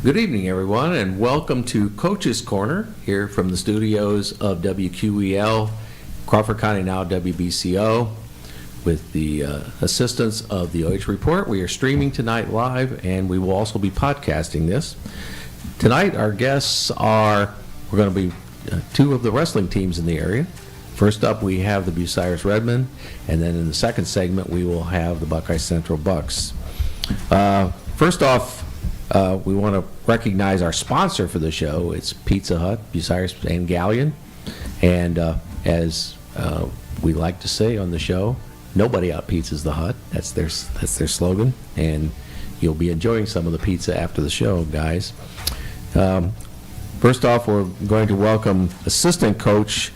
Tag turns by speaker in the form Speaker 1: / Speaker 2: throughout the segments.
Speaker 1: Good evening, everyone, and welcome to Coach's Corner here from the studios of WQEL, Crawford County Now WBCO. With the assistance of the OH Report, we are streaming tonight live, and we will also be podcasting this. Tonight, our guests are, we're going to be two of the wrestling teams in the area. First up, we have the Bucyrus Redmen, and then in the second segment, we will have the Buckeye Central Bucks. First off, we want to recognize our sponsor for the show. It's Pizza Hut, Bucyrus, and Galion. And as we like to say on the show, nobody outpizzas the Hut. That's their slogan. And you'll be enjoying some of the pizza after the show, guys. First off, we're going to welcome assistant coach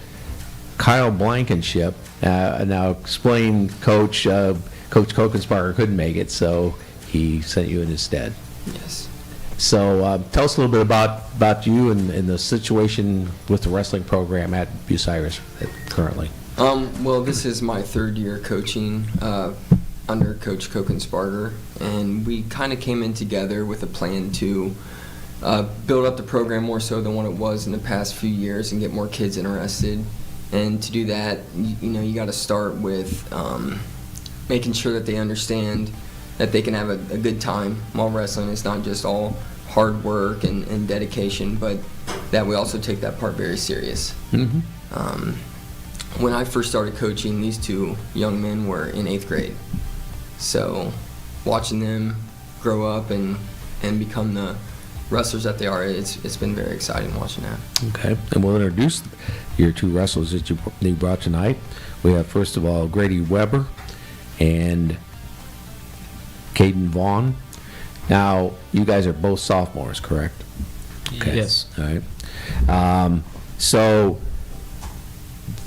Speaker 1: Kyle Blankenship. Now, explain, Coach Kokensparger couldn't make it, so he sent you in his stead.
Speaker 2: Yes.
Speaker 1: So tell us a little bit about you and the situation with the wrestling program at Bucyrus currently.
Speaker 2: Well, this is my third year coaching under Coach Kokensparger, and we kind of came in together with a plan to build up the program more so than what it was in the past few years and get more kids interested. And to do that, you got to start with making sure that they understand that they can have a good time while wrestling. It's not just all hard work and dedication, but that we also take that part very serious.
Speaker 1: Mm-hmm.
Speaker 2: When I first started coaching, these two young men were in 8th grade. So watching them grow up and become the wrestlers that they are, it's been very exciting watching that.
Speaker 1: Okay, and we'll introduce your two wrestlers that you brought tonight. We have, first of all, Grady Weber and Caden Vaughn. Now, you guys are both sophomores, correct? Okay. Yes. All right. So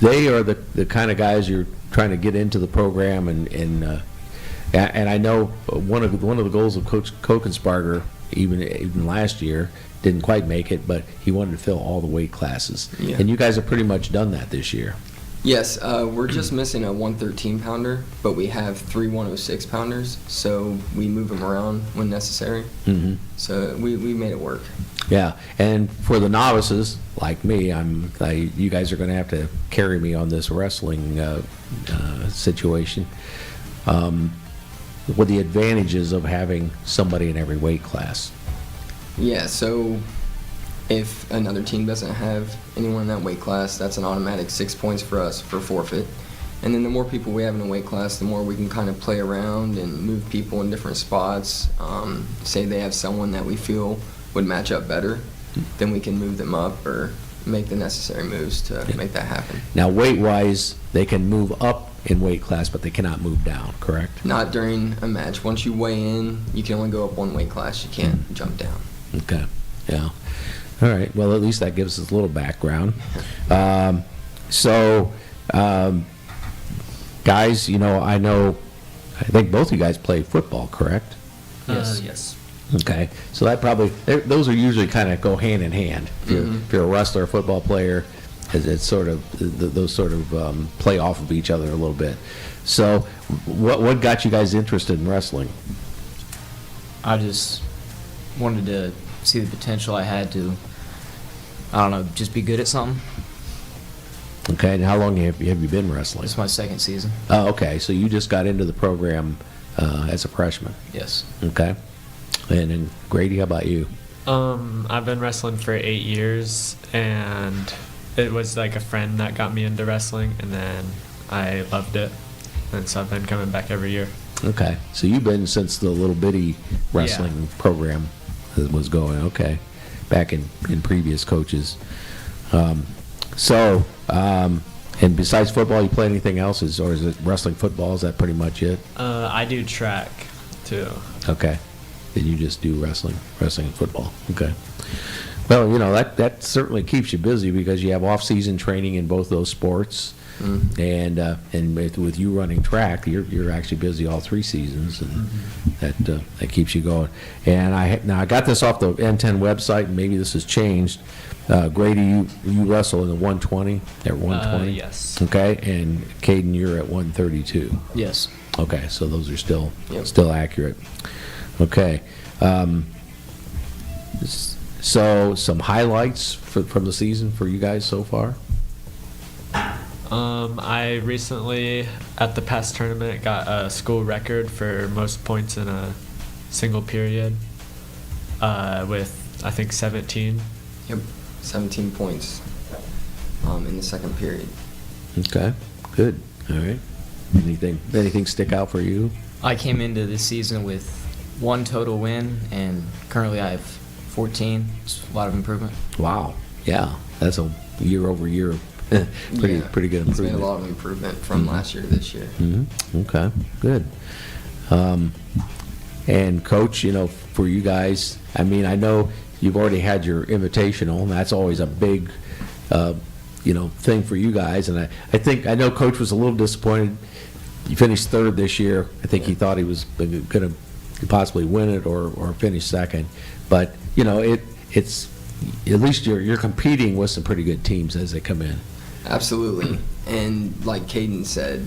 Speaker 1: they are the kind of guys you're trying to get into the program, and I know one of the goals of Coach Kokensparger, even last year, didn't quite make it, but he wanted to fill all the weight classes. Yeah. And you guys have pretty much done that this year.
Speaker 2: Yes, we're just missing a 113-pounder, but we have 3 106-pounders, so we move them around when necessary.
Speaker 1: Mm-hmm.
Speaker 2: So we made it work.
Speaker 1: Yeah, and for the novices like me, you guys are going to have to carry me on this wrestling situation. What the advantages of having somebody in every weight class?
Speaker 2: Yeah, so if another team doesn't have anyone in that weight class, that's an automatic 6 points for us for forfeit. And then the more people we have in a weight class, the more we can kind of play around and move people in different spots. Say they have someone that we feel would match up better, then we can move them up or make the necessary moves to make that happen.
Speaker 1: Now, weight-wise, they can move up in weight class, but they cannot move down, correct?
Speaker 2: Not during a match. Once you weigh in, you can only go up one weight class. You can't jump down.
Speaker 1: Okay, yeah. All right, well, at least that gives us a little background. Guys, I think both of you guys play football, correct?
Speaker 2: Yes.
Speaker 3: Yes.
Speaker 1: Okay, so that probably, those are usually kind of go hand in hand. If you're a wrestler, a football player, it's sort of, those sort of play off of each other a little bit. So what got you guys interested in wrestling?
Speaker 3: I just wanted to see the potential I had to, just be good at something.
Speaker 1: Okay, and how long have you been wrestling?
Speaker 3: It's my second season.
Speaker 1: Oh, okay, so you just got into the program as a freshman.
Speaker 3: Yes.
Speaker 1: Okay. And then Grady, how about you?
Speaker 4: I've been wrestling for 8 years, and it was like a friend that got me into wrestling, and then I loved it, and so I've been coming back every year. Okay,
Speaker 1: so you've been since the little bitty wrestling program was going. Okay, back in previous coaches. And besides football, you play anything else, or is it wrestling, football? Is that pretty much it?
Speaker 4: I do track too.
Speaker 1: Okay, then you just do wrestling and football. Okay. Well, that certainly keeps you busy because you have off-season training in both those sports. Mm-hmm. And with you running track, you're actually busy all 3 seasons, and that keeps you going. And I got this off the N10 website, and maybe this has changed. Grady, you wrestle in the 120 at 120.
Speaker 4: Yes.
Speaker 1: Okay, and Caden, you're at 132.
Speaker 3: Yes.
Speaker 1: Okay, so those are still
Speaker 2: Yep.
Speaker 1: still accurate. Okay. So, some highlights from the season for you guys so far?
Speaker 4: I recently, at the past tournament, got a school record for most points in a single period with, I think, 17.
Speaker 2: Yep, 17 points in the second period.
Speaker 1: Okay, good, all right. Anything stick out for you?
Speaker 3: I came into this season with 1 total win, and currently I have 14. It's a lot of improvement.
Speaker 1: Wow, yeah, that's a year-over-year, pretty good
Speaker 2: It's made
Speaker 1: improvement.
Speaker 2: a lot of improvement from last year to this year.
Speaker 1: Okay, good. And Coach, for you guys, I mean, I know you've already had your invitational, and that's always a big, thing for you guys. And I know Coach was a little disappointed. You finished third this year. I think he thought he was going to possibly win it or finish second. But, it's at least you're competing with some pretty good teams as they come in.
Speaker 2: Absolutely. And like Caden said,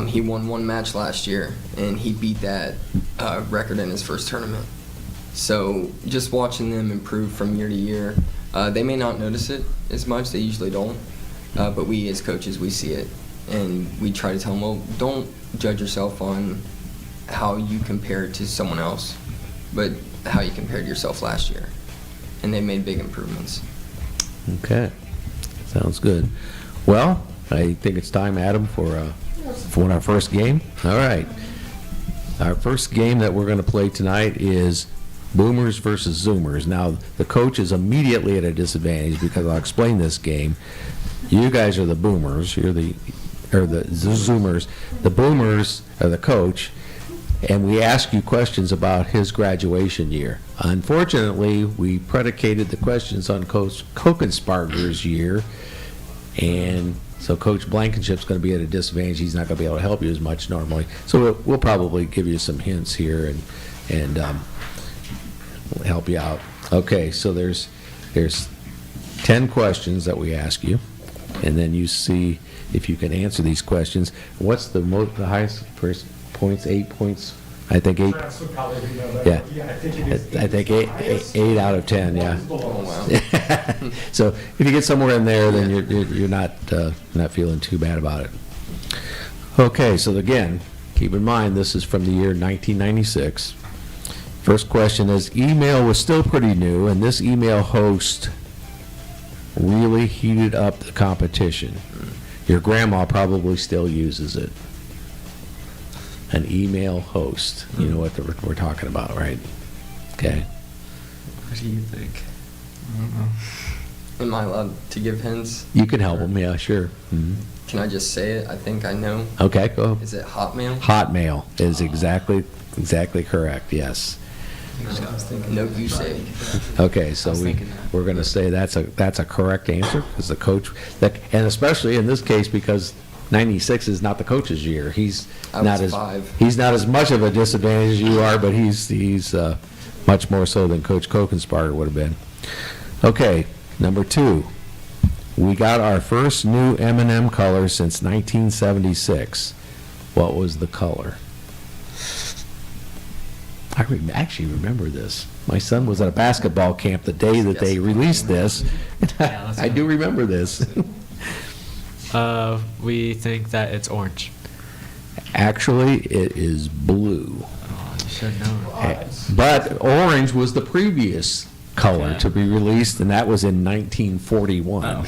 Speaker 2: he won 1 match last year, and he beat that record in his first tournament. So just watching them improve from year to year, they may not notice it as much. They usually don't. But we as coaches, we see it. And we try to tell them, well, don't judge yourself on how you compare to someone else, but how you compared yourself last year. And they made big improvements.
Speaker 1: Okay, sounds good. Well, I think it's time, Adam, for our first game. All right. Our first game that we're going to play tonight is Boomers versus Zoomers. Now, the coach is immediately at a disadvantage because I'll explain this game. You guys are the Boomers. You're the Zoomers. The Boomers are the coach, and we ask you questions about his graduation year. Unfortunately, we predicated the questions on Coach Kokensparger's year, and so Coach Blankenship's going to be at a disadvantage. He's not going to be able to help you as much normally. So we'll probably give you some hints here and we'll help you out. Okay, so there's 10 questions that we ask you, and then you see if you can answer these questions. What's the highest first points? 8 points? I think 8. Yeah. I think 8 out of 10. Yeah.
Speaker 2: Oh, wow.
Speaker 1: So if you get somewhere in there, then you're not feeling too bad about it. Okay. So again, keep in mind this is from the year 1996. First question is: email was still pretty new, and this email host really heated up the competition. Your grandma probably still uses it. An email host. You know what we're talking about, right? Okay.
Speaker 3: What do you think? I don't know.
Speaker 2: Am I allowed to give hints?
Speaker 1: You can help them, yeah, sure.
Speaker 2: Can I just say it? I think I know.
Speaker 1: Okay, go.
Speaker 2: Is it Hotmail?
Speaker 1: Hotmail is exactly correct, yes.
Speaker 2: No goose.
Speaker 1: Okay, so
Speaker 3: I was thinking that.
Speaker 1: we're going to say that's a correct answer because the coach, and especially in this case because 96 is not the coach's year. He's
Speaker 2: I
Speaker 1: not
Speaker 2: was
Speaker 1: as
Speaker 2: 5.
Speaker 1: he's not as much of a disadvantage as you are, but he's much more so than Coach Kokensparger would have been. Okay, number 2. We got our first new M&M color since 1976. What was the color? I actually remember this. My son was at a basketball camp the day that they released this.
Speaker 4: Yeah,
Speaker 1: I do remember this.
Speaker 4: We think that it's orange.
Speaker 1: Actually, it is blue.
Speaker 4: Oh, you should know.
Speaker 1: But orange was the previous color
Speaker 4: Okay.
Speaker 1: to be released, and that was in 1941.
Speaker 4: Oh.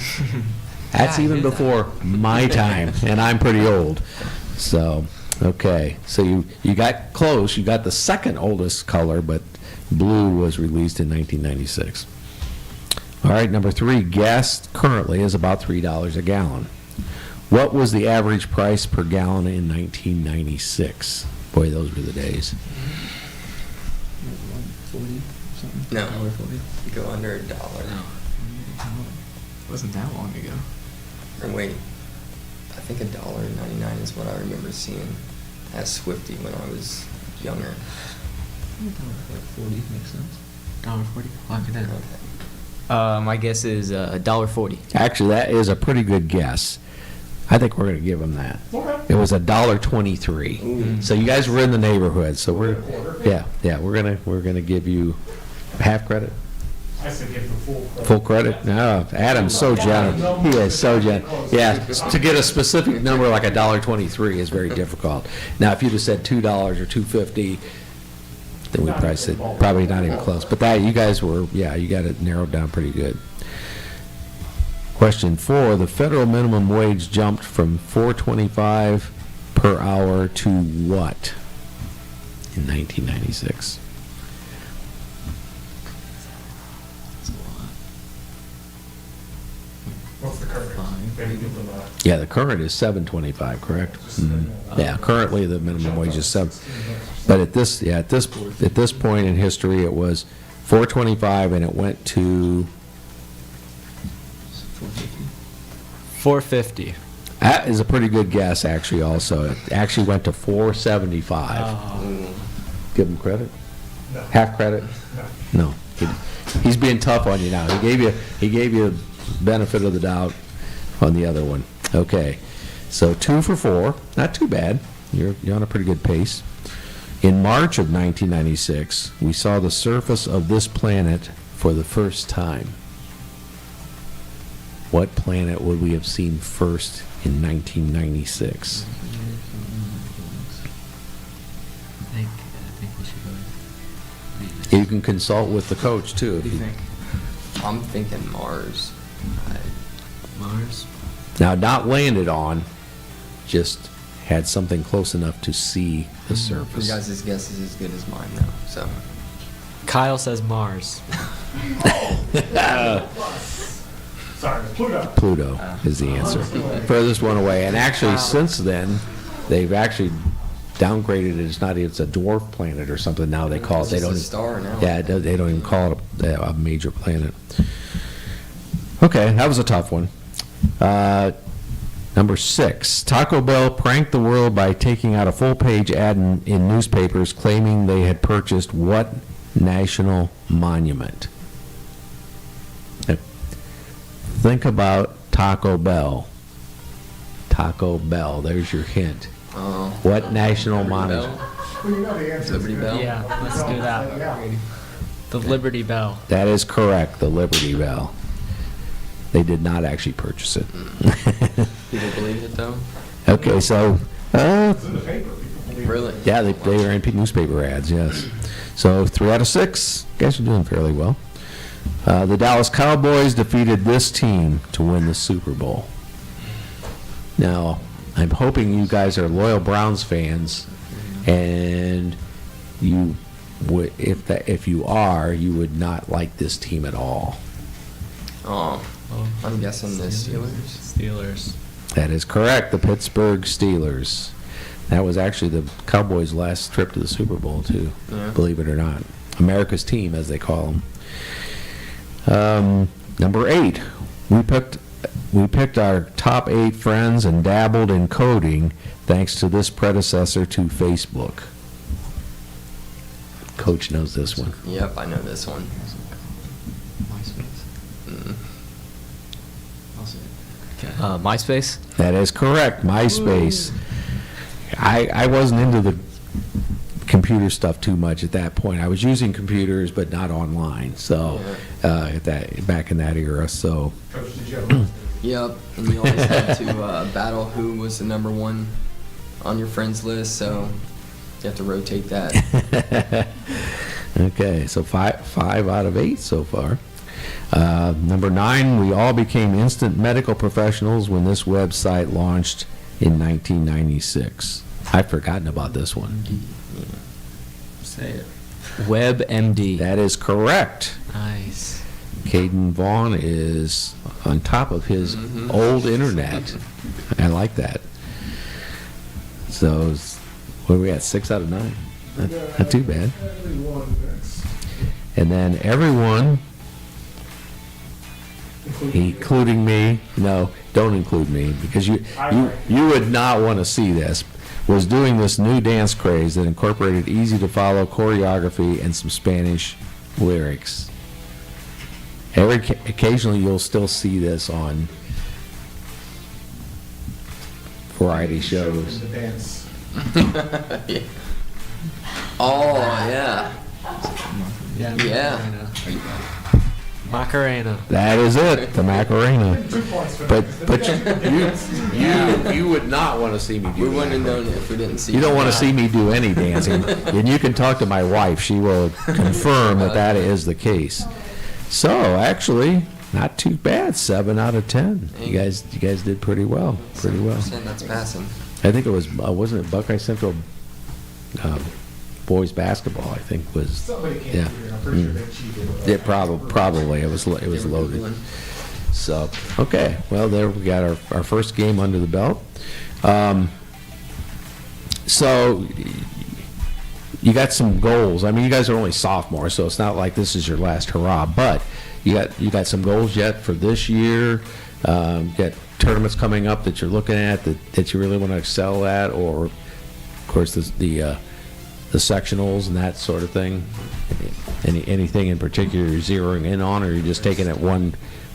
Speaker 1: That's
Speaker 4: Yeah,
Speaker 1: even
Speaker 4: I knew
Speaker 1: before my time, and I'm pretty old. So, okay. So you got close. You got the second oldest color, but blue was released in 1996. All right, number 3, gas currently is about $3 a gallon. What was the average price per gallon in 1996? Boy, those were the days.
Speaker 3: 40 something?
Speaker 2: No.
Speaker 3: $1.40?
Speaker 2: You go under $1.
Speaker 3: Wasn't that long ago.
Speaker 2: Or wait, I think $1.99 is what I remember seeing at Swifty when I was younger.
Speaker 3: $1.40 makes sense. $1.40. Lock it in.
Speaker 2: Okay.
Speaker 3: My guess is $1.40.
Speaker 1: Actually, that is a pretty good guess. I think we're going to give them that. It was $1.23.
Speaker 2: Ooh.
Speaker 1: So you guys were in the neighborhood. So we're gonna give you half credit.
Speaker 5: I said give the full credit.
Speaker 1: Full credit? No, Adam's so generous. He is so generous. Yeah, to get a specific number like $1.23 is very difficult. Now, if you'd have said $2 or $2.50, then we probably said, probably not even close. But that, you guys were, yeah, you got it narrowed down pretty good. Question 4, the federal minimum wage jumped from $4.25 per hour to what in 1996?
Speaker 5: What's the current? Maybe give them a.
Speaker 1: Yeah, the current is $7.25, correct? Mhm. Yeah, currently the minimum wage is 7. But at this, yeah, at this point in history, it was $4.25 and it went to,
Speaker 4: $4.50.
Speaker 1: that is a pretty good guess actually also. It actually went to $4.75.
Speaker 2: Oh.
Speaker 1: Give him credit?
Speaker 5: No.
Speaker 1: Half credit?
Speaker 5: No.
Speaker 1: No. He's being tough on you now. He gave you benefit of the doubt on the other one. Okay. So 2 for 4. Not too bad. You're on a pretty good pace. In March of 1996, we saw the surface of this planet for the first time. What planet would we have seen first in 1996?
Speaker 3: I think we should go.
Speaker 1: You can consult with the coach too.
Speaker 3: What do you think?
Speaker 2: I'm thinking Mars.
Speaker 3: Mars?
Speaker 1: Now, not landed on, just had something close enough to see the
Speaker 2: Your
Speaker 1: surface.
Speaker 2: guys' guess is as good as mine now, so.
Speaker 4: Kyle says Mars.
Speaker 5: Sorry, Pluto.
Speaker 1: Pluto is the answer. Furthest one away. And actually, since then, they've actually downgraded it. It's not, it's a dwarf planet or something now they call it.
Speaker 2: It's
Speaker 1: They
Speaker 2: just
Speaker 1: don't.
Speaker 2: a star now.
Speaker 1: Yeah, they don't even call it a major planet. Okay, that was a tough one. Number 6, Taco Bell pranked the world by taking out a full-page ad in newspapers claiming they had purchased what national monument? Now, think about Taco Bell. Taco Bell, there's your hint. What national monument?
Speaker 2: Bell?
Speaker 5: Well, you know the answer.
Speaker 2: Liberty Bell?
Speaker 4: Yeah, let's do that.
Speaker 5: Yeah.
Speaker 4: The Liberty Bell.
Speaker 1: That is correct, the Liberty Bell. They did not actually purchase it.
Speaker 2: People believe it though?
Speaker 1: Okay, so,
Speaker 5: It's in the paper. People believe it.
Speaker 2: Really?
Speaker 1: yeah, they are in newspaper ads, yes. So 3 out of 6, guys are doing fairly well. The Dallas Cowboys defeated this team to win the Super Bowl. Now, I'm hoping you guys are loyal Browns fans, and you would, if you are, you would not like this team at all.
Speaker 2: Oh, I'm guessing the Steelers.
Speaker 4: Steelers.
Speaker 1: That is correct, the Pittsburgh Steelers. That was actually the Cowboys' last trip to the Super Bowl, too,
Speaker 2: Yeah.
Speaker 1: believe it or not. America's team, as they call them. Number 8, we picked our top 8 friends and dabbled in coding thanks to this predecessor to Facebook. Coach knows this one.
Speaker 2: Yep, I know this one. Mm.
Speaker 3: MySpace?
Speaker 1: That is correct, MySpace. I wasn't into the computer stuff too much at that point. I was using computers, but not online. So back in that era. So
Speaker 5: Coach, did you have
Speaker 2: Yep, and you always had to battle who was the number 1 on your friends list, so you have to rotate that.
Speaker 1: Okay, so five out of 8 so far. Number 9, we all became instant medical professionals when this website launched in 1996. I've forgotten about this one.
Speaker 2: Say it.
Speaker 3: WebMD.
Speaker 1: That is correct.
Speaker 3: Nice.
Speaker 1: Caden Vaughn is on top of his old internet. I like that. So, what are we at? 6 out of 9. Not too bad.
Speaker 5: everyone that's
Speaker 1: And then everyone, including me, no, don't include me, because you would not want to see this, was doing this new dance craze that incorporated easy-to-follow choreography and some Spanish lyrics. Occasionally, you'll still see this on variety shows.
Speaker 5: the dance.
Speaker 2: Yeah. Oh, yeah. Yeah.
Speaker 4: Macarena.
Speaker 1: That is it, the Macarena.
Speaker 5: 2 points for
Speaker 1: But
Speaker 5: that.
Speaker 1: you would not want to see me do
Speaker 2: We wouldn't have
Speaker 1: Macarena.
Speaker 2: known it if we didn't see
Speaker 1: You don't
Speaker 2: it.
Speaker 1: want to see me do any dancing, and you can talk to my wife. She will confirm that that is the case. So, actually, not too bad. 7 out of 10. You guys did pretty well. Pretty well.
Speaker 2: 7%, that's passing.
Speaker 1: I think it was wasn't it Buckeye Central boys basketball? I think was.
Speaker 5: Somebody came
Speaker 1: Yeah.
Speaker 5: through, and I'm pretty sure they cheated. with
Speaker 1: Yeah,
Speaker 5: that.
Speaker 1: probably it was loaded. So, okay, well, there we got our first game under the belt. So, you got some goals. I mean, you guys are only sophomores, so it's not like this is your last hurrah, but you got some goals yet for this year? You got tournaments coming up that you're looking at that you really want to excel at, or, of course, the sectionals and that sort of thing? Anything in particular you're zeroing in on, or you're just taking it one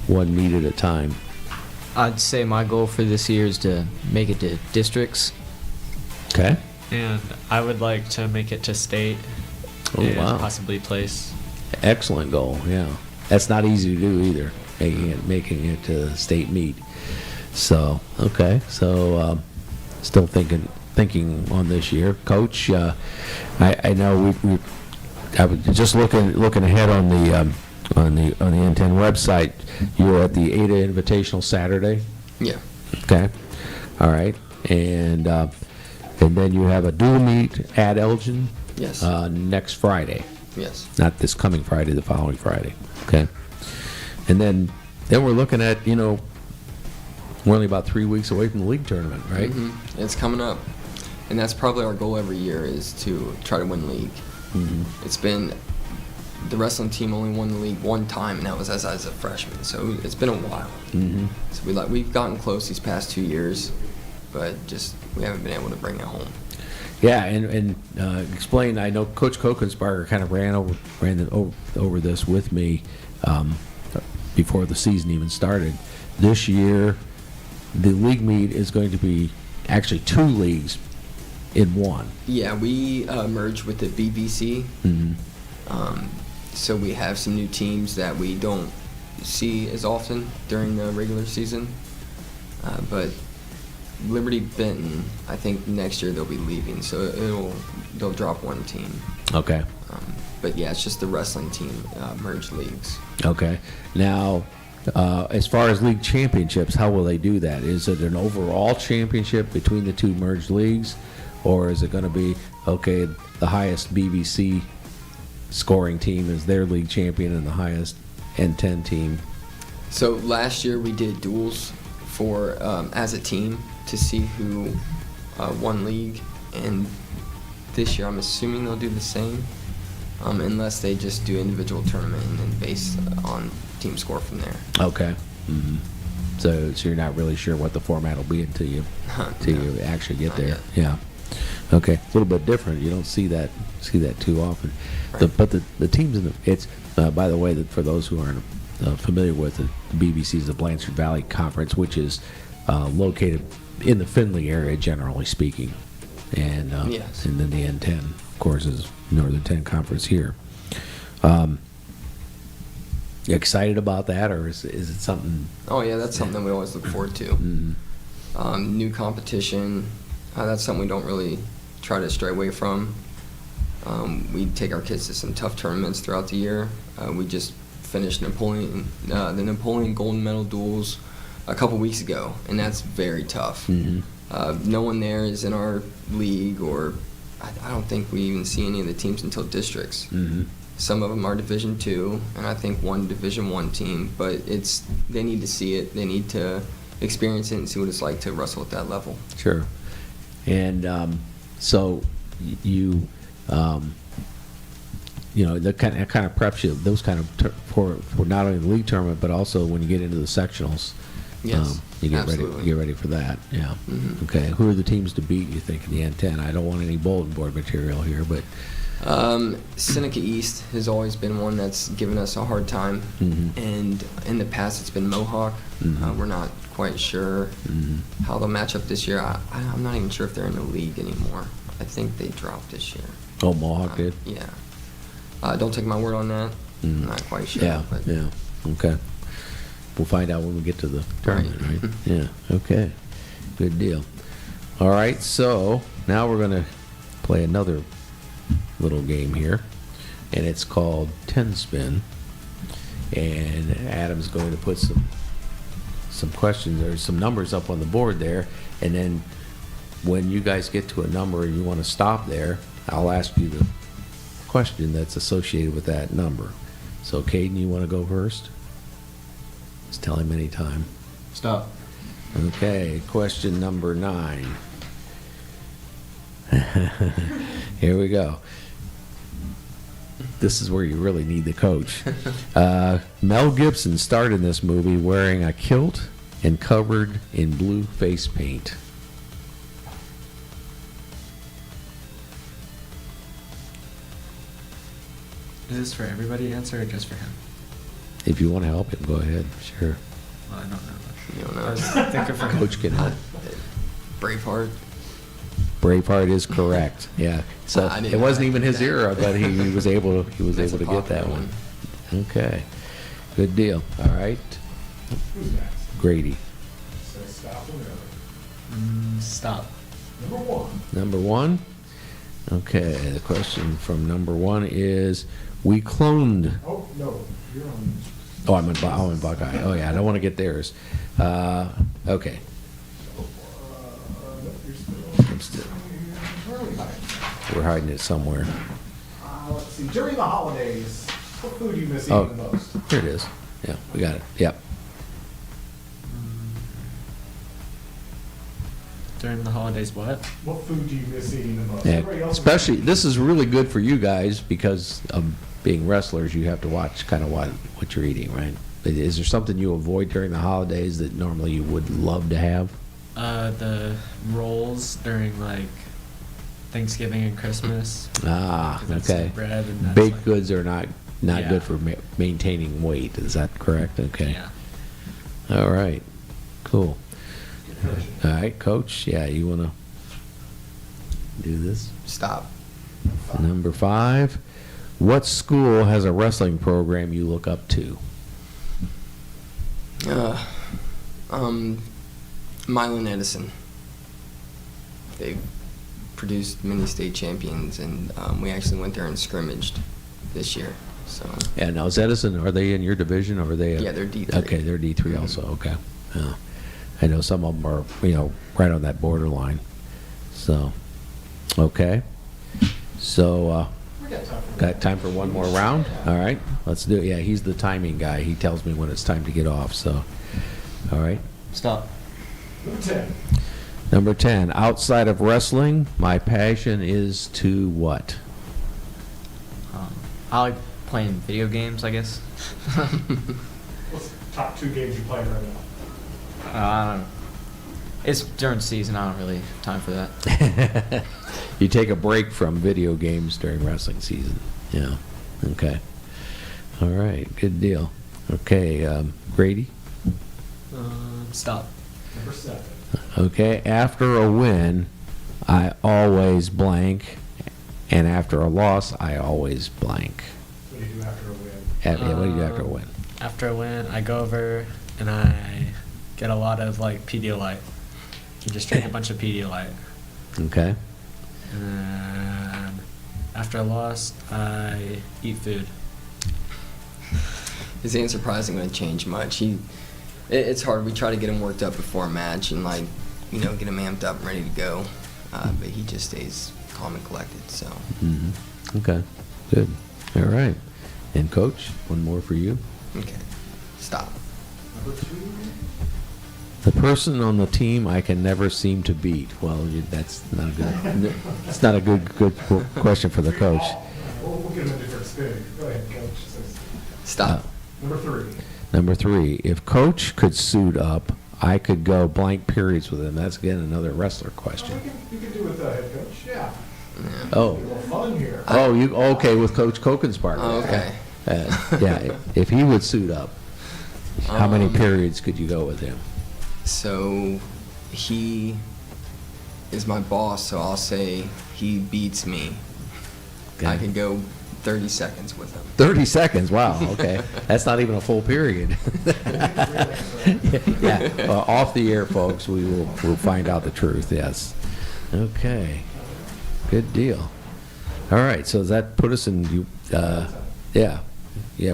Speaker 1: meet at a time?
Speaker 3: I'd say my goal for this year is to make it to districts.
Speaker 1: Okay.
Speaker 4: And I would like to make it to state
Speaker 1: Oh,
Speaker 4: and
Speaker 1: wow.
Speaker 4: possibly place.
Speaker 1: Excellent goal, yeah. That's not easy to do either, making it to the state meet. So, okay, so still thinking on this year. Coach, I know I was just looking ahead on the N10 website. You were at the Ada Invitational Saturday.
Speaker 2: Yeah.
Speaker 1: Okay, all right, and then you have a dual meet at Elgin.
Speaker 2: Yes.
Speaker 1: Next Friday,
Speaker 2: Yes.
Speaker 1: not this coming Friday, the following Friday. Okay, and then we're looking at we're only about 3 weeks away from the league tournament, right?
Speaker 2: Mhm. It's coming up. And that's probably our goal every year is to try to win league.
Speaker 1: Mhm.
Speaker 2: It's been, the wrestling team only won the league one time, and that was as a freshman. So it's been a while.
Speaker 1: Mhm.
Speaker 2: So we've gotten close these past 2 years, but just we haven't been able to bring it home.
Speaker 1: Yeah, and explain. I know Coach Kokensparger kind of ran over this with me before the season even started. This year, the league meet is going to be actually 2 leagues in one.
Speaker 2: Yeah, we merged with the BBC.
Speaker 1: Mhm.
Speaker 2: So we have some new teams that we don't see as often during the regular season. But Liberty Benton, I think next year they'll be leaving, so they'll drop one team.
Speaker 1: Okay.
Speaker 2: But yeah, it's just the wrestling team merged leagues.
Speaker 1: Okay. Now, as far as league championships, how will they do that? Is it an overall championship between the 2 merged leagues, or is it going to be, okay, the highest BBC scoring team is their league champion and the highest N10 team?
Speaker 2: So last year we did duels for as a team to see who won league, and this year I'm assuming they'll do the same, unless they just do individual tournament and then base on team score from there.
Speaker 1: Okay. Mm-hmm. So you're not really sure what the format will be until you
Speaker 2: No.
Speaker 1: actually get
Speaker 2: Not
Speaker 1: there.
Speaker 2: yet.
Speaker 1: Yeah. Okay. A little bit different. You don't see that too often.
Speaker 2: Right.
Speaker 1: But the teams in it's by the way, that for those who aren't familiar with it, the BBC is the Blanchard Valley Conference, which is located in the Findlay area, generally speaking, and
Speaker 2: Yes.
Speaker 1: and then the N10, of course, is Northern 10 Conference here. You excited about that, or is it something?
Speaker 2: Oh yeah, that's something we always look forward to.
Speaker 1: Mhm.
Speaker 2: New competition, that's something we don't really try to stray away from. We take our kids to some tough tournaments throughout the year. We just finished the Napoleon Gold Medal duels a couple weeks ago, and that's very tough.
Speaker 1: Mhm.
Speaker 2: No one there is in our league, or I don't think we even see any of the teams until districts.
Speaker 1: Mhm.
Speaker 2: Some of them are Division II, and I think one Division I team, but they need to see it. They need to experience it and see what it's like to wrestle at that level.
Speaker 1: Sure. And so you that kind of preps you those kind of for not only the league tournament but also when you get into the sectionals.
Speaker 2: Yes,
Speaker 1: you get
Speaker 2: absolutely.
Speaker 1: ready. Get ready for that. Yeah.
Speaker 2: Mhm.
Speaker 1: Okay. Who are the teams to beat? You think in the N10? I don't want any bulletin board material here, but.
Speaker 2: Seneca East has always been one that's given us a hard time,
Speaker 1: Mhm.
Speaker 2: and in the past it's been Mohawk.
Speaker 1: Mhm.
Speaker 2: We're not quite sure
Speaker 1: Mhm.
Speaker 2: how they'll match up this year. I'm not even sure if they're in the league anymore. I think they dropped this year.
Speaker 1: Oh, Mohawk did.
Speaker 2: Yeah. Don't take my word on that.
Speaker 1: Mhm.
Speaker 2: I'm not quite sure.
Speaker 1: Yeah.
Speaker 2: But
Speaker 1: Yeah. Okay. We'll find out when we get to the tournament,
Speaker 2: Right.
Speaker 1: right? Yeah, okay. Good deal. All right, so now we're going to play another little game here, and it's called 10 Spin. And Adam's going to put some questions or some numbers up on the board there, and then when you guys get to a number and you want to stop there, I'll ask you the question that's associated with that number. So, Caden, you want to go first? Just tell him anytime.
Speaker 3: Stop.
Speaker 1: Okay, question number 9. Here we go. This is where you really need the coach. Mel Gibson starred in this movie wearing a kilt and covered in blue face paint.
Speaker 4: Is this for everybody to answer or just for him?
Speaker 1: If you want to help him, go ahead. Sure.
Speaker 4: Well, I don't know.
Speaker 2: You don't
Speaker 4: I
Speaker 2: know.
Speaker 4: was thinking for him.
Speaker 1: Coach can help.
Speaker 2: Braveheart.
Speaker 1: Braveheart is correct. Yeah. So
Speaker 2: I didn't
Speaker 1: it
Speaker 2: know
Speaker 1: wasn't
Speaker 2: I
Speaker 1: even
Speaker 2: did
Speaker 1: his
Speaker 2: that.
Speaker 1: era, but he was able
Speaker 2: That's a
Speaker 1: to get that
Speaker 2: popular
Speaker 1: one. Okay. Good deal. All right.
Speaker 5: Who's next?
Speaker 1: Grady.
Speaker 5: So stop or no?
Speaker 4: Stop.
Speaker 5: Number 1.
Speaker 1: Number 1. Okay. The question from number 1 is, we cloned.
Speaker 5: Oh, no, you're on.
Speaker 1: Oh, I'm in Buckeye. Oh yeah, I don't want to get theirs. Okay.
Speaker 5: Nope, you're still.
Speaker 1: I'm still,
Speaker 5: Where are we hiding?
Speaker 1: we're hiding it somewhere.
Speaker 5: Let's see. During the holidays, what food do you miss
Speaker 1: Oh.
Speaker 5: eating the most?
Speaker 1: Here it is. Yeah, we got it. Yep.
Speaker 4: During the holidays, what?
Speaker 5: What food do you miss eating the most?
Speaker 1: Yeah.
Speaker 5: Everybody else-
Speaker 1: Especially, this is really good for you guys because of being wrestlers. You have to watch kind of what you're eating, right? Is there something you avoid during the holidays that normally you would love to have?
Speaker 4: The rolls during like Thanksgiving and Christmas.
Speaker 1: Ah,
Speaker 4: 'Cause that's
Speaker 1: okay.
Speaker 4: the bread and that's
Speaker 1: Baked
Speaker 4: like-
Speaker 1: goods are not
Speaker 4: Yeah.
Speaker 1: good for maintaining weight. Is that correct? Okay.
Speaker 4: Yeah.
Speaker 1: All right. Cool. All right, Coach. Yeah, you want to do this?
Speaker 2: Stop.
Speaker 1: Number 5. What school has a wrestling program you look up to?
Speaker 2: Milan Edison. They produced many state champions, and we actually went there and scrimmaged this year. So
Speaker 1: Yeah, now is Edison, are they in your division or are they?
Speaker 2: Yeah, they're D3.
Speaker 1: Okay, they're D3 also, okay. Yeah. I know some of them are, right on that borderline. So, okay. So,
Speaker 5: We got time for
Speaker 1: got time for one more round? All right, let's do it. Yeah, he's the timing guy. He tells me when it's time to get off, so. All right.
Speaker 3: Stop.
Speaker 5: Number 10.
Speaker 1: Number 10, outside of wrestling, my passion is to what?
Speaker 3: I like playing video games, I guess.
Speaker 5: What's the top 2 games you play right now?
Speaker 3: I don't know. It's during season. I don't really have time for that.
Speaker 1: You take a break from video games during wrestling season. Yeah. Okay. All right. Good deal. Okay. Grady.
Speaker 4: Stop.
Speaker 5: Number 7.
Speaker 1: Okay. After a win, I always blank, and after a loss, I always blank.
Speaker 5: What do you do after a win?
Speaker 1: Yeah, what do you do after a win?
Speaker 4: After a win, I go over and I get a lot of like Pedialyte. You just drink a bunch of Pedialyte.
Speaker 1: Okay.
Speaker 4: And then after a loss, I eat food.
Speaker 2: his answer probably isn't going to change much. It's hard. We try to get him worked up before a match and get him amped up and ready to go. But he just stays calm and collected. So.
Speaker 1: Mm-hmm. Okay. Good. All right. And Coach, one more for you.
Speaker 2: Okay. Stop.
Speaker 5: Number 2.
Speaker 1: The person on the team I can never seem to beat. Well, that's not a good. It's not a good question for the coach.
Speaker 5: We'll give him a different spin. Go ahead, Coach.
Speaker 2: Stop.
Speaker 5: Number 3.
Speaker 1: Number 3, if Coach could suit up, I could go blank periods with him. That's again another wrestler question.
Speaker 5: You can do with the head coach. Yeah.
Speaker 1: Oh,
Speaker 5: A little fun here.
Speaker 1: you okay with Coach Kokenspark?
Speaker 2: Oh, okay.
Speaker 1: Yeah, if he would suit up, how many
Speaker 2: Um,
Speaker 1: periods could you go with him?
Speaker 2: So he is my boss, so I'll say he beats me.
Speaker 1: Okay.
Speaker 2: I could go 30 seconds with him.
Speaker 1: 30 seconds, wow, okay. That's not even a full period. Yeah, off the air, folks, we'll find out the truth, yes. Okay, good deal. All right, so does that put us in, yeah,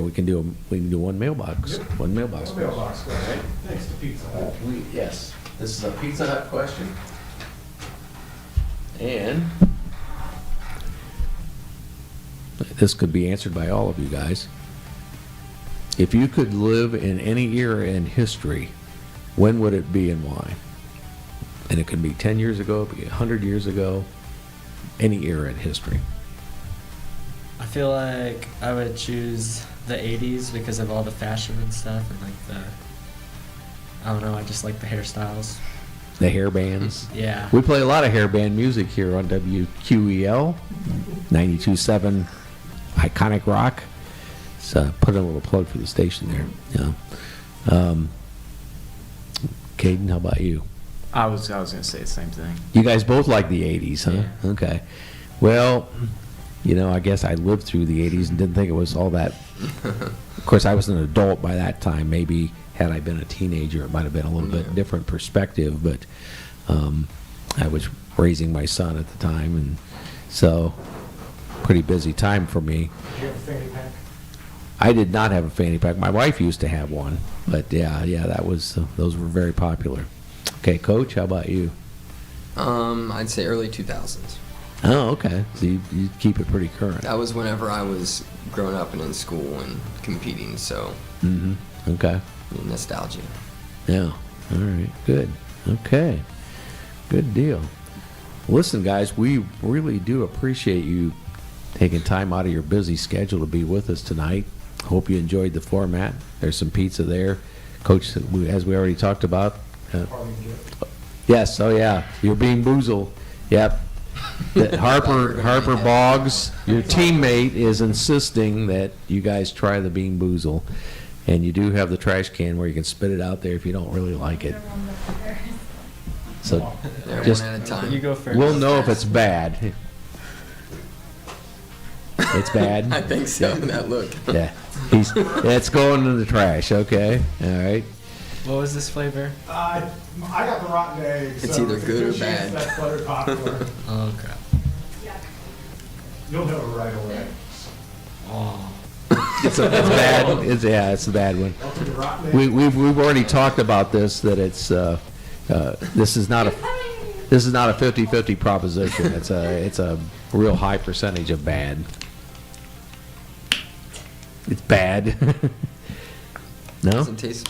Speaker 1: we can do one mailbox, one mailbox.
Speaker 5: Mailbox question. Thanks to Pizza Hut.
Speaker 1: Yes, this is a Pizza Hut question. And this could be answered by all of you guys. If you could live in any era in history, when would it be and why? And it could be 10 years ago, it could be 100 years ago, any era in history.
Speaker 4: I feel like I would choose the 80s because of all the fashion and stuff, and like I don't know, I just like the hairstyles.
Speaker 1: The hair bands.
Speaker 4: Yeah.
Speaker 1: We play a lot of hair band music here on WQEL, 92.7 Iconic Rock. So put in a little plug for the station there. Yeah. Caden, how about you?
Speaker 3: I was gonna say the same thing.
Speaker 1: You guys both like the 80s, huh?
Speaker 3: Yeah.
Speaker 1: Okay. Well, I guess I lived through the 80s and didn't think it was all that. Of course, I was an adult by that time. Maybe had I been a teenager, it might have been a little bit different perspective, but I was raising my son at the time, and so pretty busy time for me.
Speaker 5: Did you have a fanny pack?
Speaker 1: I did not have a fanny pack. My wife used to have one, but yeah, that was those were very popular. Okay, Coach, how about you?
Speaker 2: I'd say early 2000s.
Speaker 1: Oh, okay. So you keep it pretty current.
Speaker 2: That was whenever I was growing up and in school and competing, so
Speaker 1: Mm-hmm. Okay.
Speaker 2: nostalgia.
Speaker 1: Yeah. All right. Good. Okay. Good deal. Listen, guys, we really do appreciate you taking time out of your busy schedule to be with us tonight. Hope you enjoyed the format. There's some pizza there. Coach, as we already talked about.
Speaker 5: Parting gift.
Speaker 1: Yes. Oh, yeah. You're being boozled. Yep. That Harper Boggs, your teammate, is insisting that you guys try the Bean Boozle. And you do have the trash can where you can spit it out there if you don't really like it. So
Speaker 2: Yeah,
Speaker 1: just,
Speaker 2: one at a time.
Speaker 4: You go first.
Speaker 1: we'll know if it's bad. It's bad?
Speaker 2: I think so. That look.
Speaker 1: Yeah. It's going in the trash, okay? All right.
Speaker 4: What was this flavor?
Speaker 5: I got the rotten egg.
Speaker 2: It's
Speaker 5: so
Speaker 2: either
Speaker 5: there's a
Speaker 2: good or
Speaker 5: chance
Speaker 2: bad.
Speaker 5: That's buttered popcorn.
Speaker 4: Oh crap.
Speaker 5: You'll know it right away.
Speaker 4: Oh.
Speaker 1: It's bad. It's a bad one.
Speaker 5: I'll take the rotten egg.
Speaker 1: We've already talked about this, that it's this is not a 50-50 proposition. It's a real high percentage of bad. It's bad. No?
Speaker 2: Doesn't taste.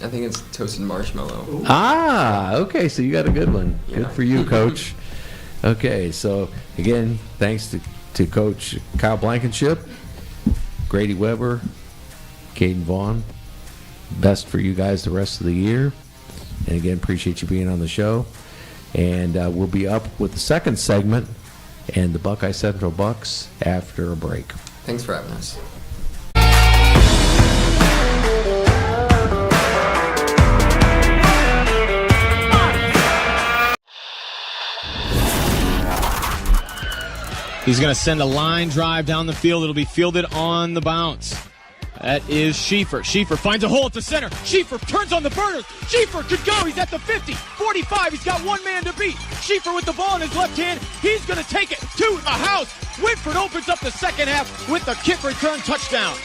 Speaker 2: I think it's toasted marshmallow.
Speaker 1: Ah, okay, so you got a good one. Good
Speaker 2: Yeah.
Speaker 1: for you, Coach. Okay, so again, thanks to Coach Kyle Blankenship, Grady Weber, Caden Vaughn. Best for you guys the rest of the year. And again, appreciate you being on the show. And we'll be up with the second segment and the Buckeye Central Bucks after a break.
Speaker 2: Thanks for having us.
Speaker 6: He's going to send a line drive down the field. It'll be fielded on the bounce. That is Schieffer. Schieffer finds a hole at the center. Schieffer turns on the burners. Schieffer could go. He's at the 50, 45. He's got one man to beat. Schieffer with the ball in his left hand. He's going to take it to the house. Whitford opens up the second half with the kick return touchdown.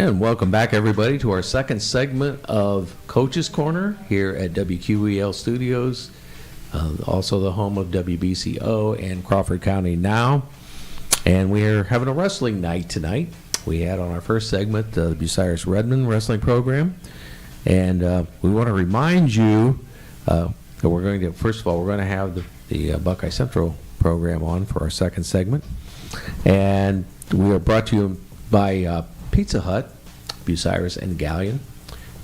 Speaker 1: And welcome back, everybody, to our second segment of Coach's Corner here at WQEL Studios, also the home of WBCO and Crawford County Now. And we're having a wrestling night tonight. We had on our first segment the Bucyrus Redmen wrestling program. And we want to remind you that we're going to, first of all, we're going to have the Buckeye Central program on for our second segment. And we are brought to you by Pizza Hut, Bucyrus, and Galion.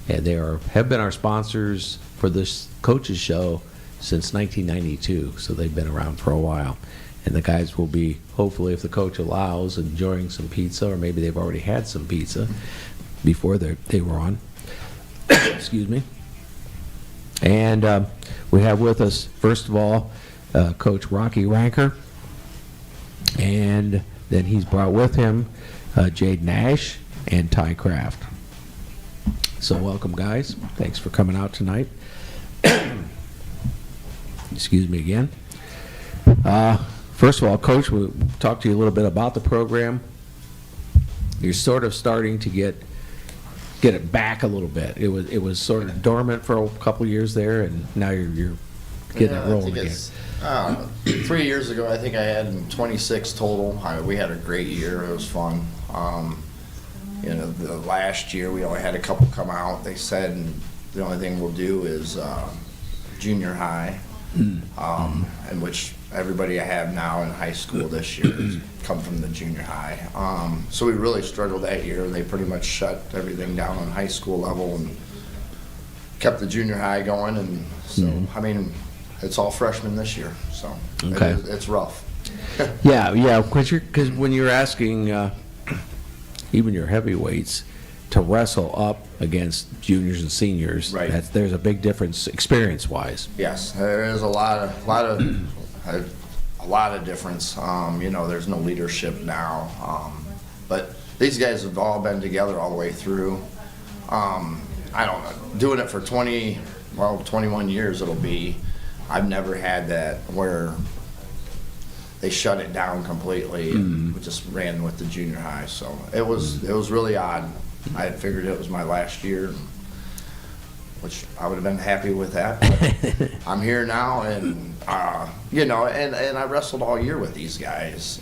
Speaker 1: And they have been our sponsors for this coaches show since 1992, so they've been around for a while. And the guys will be, hopefully, if the coach allows, enjoying some pizza, or maybe they've already had some pizza before they were on. Excuse me. And we have with us, first of all, Coach Rocky Ranker, and then he's brought with him Jade Nash and Ty Kraft. So welcome, guys. Thanks for coming out tonight. Excuse me again. First of all, Coach, we'll talk to you a little bit about the program. You're sort of starting to get it back a little bit. It was sort of dormant for a couple of years there, and now you're getting it rolling again.
Speaker 7: 3 years ago, I think I had 26 total. We had a great year. It was fun. The last year we only had a couple come out. They said the only thing we'll do is junior high, and which everybody I have now in high school this year has come from the junior high. So we really struggled that year. They pretty much shut everything down on high school level and kept the junior high going. And so, I mean, it's all freshmen this year, so
Speaker 1: Okay.
Speaker 7: it's rough.
Speaker 1: Yeah, because when you're asking even your heavyweights to wrestle up against juniors and seniors,
Speaker 7: Right.
Speaker 1: there's a big difference experience-wise.
Speaker 7: Yes, there is a lot of difference. There's no leadership now, but these guys have all been together all the way through. I don't know, doing it for 21 years it'll be. I've never had that where they shut it down completely and we just ran with the junior high. So it was really odd. I had figured it was my last year, which I would have been happy with that. But I'm here now, and and I wrestled all year with these guys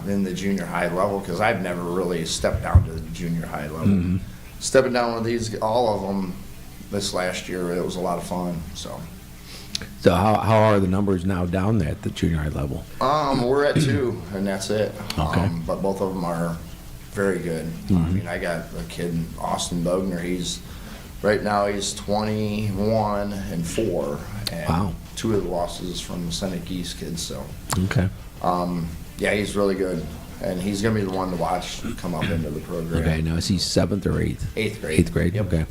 Speaker 7: in the junior high level because I've never really stepped down to the junior high level. Stepping down with all of them this last year, it was a lot of fun.
Speaker 1: So how are the numbers now down there at the junior high level?
Speaker 7: We're at 2, and that's it.
Speaker 1: Okay.
Speaker 7: But both of them are very good. I mean, I got a kid, Austin Bogner. Right now he's 21-4, and
Speaker 1: Wow.
Speaker 7: 2 of the losses from the Seneca East kids. So,
Speaker 1: Okay.
Speaker 7: yeah, he's really good, and he's gonna be the one to watch come up into the program.
Speaker 1: Okay, now is he 7th or 8th?
Speaker 7: 8th grade.
Speaker 1: 8th grade,
Speaker 7: Yep.
Speaker 1: okay.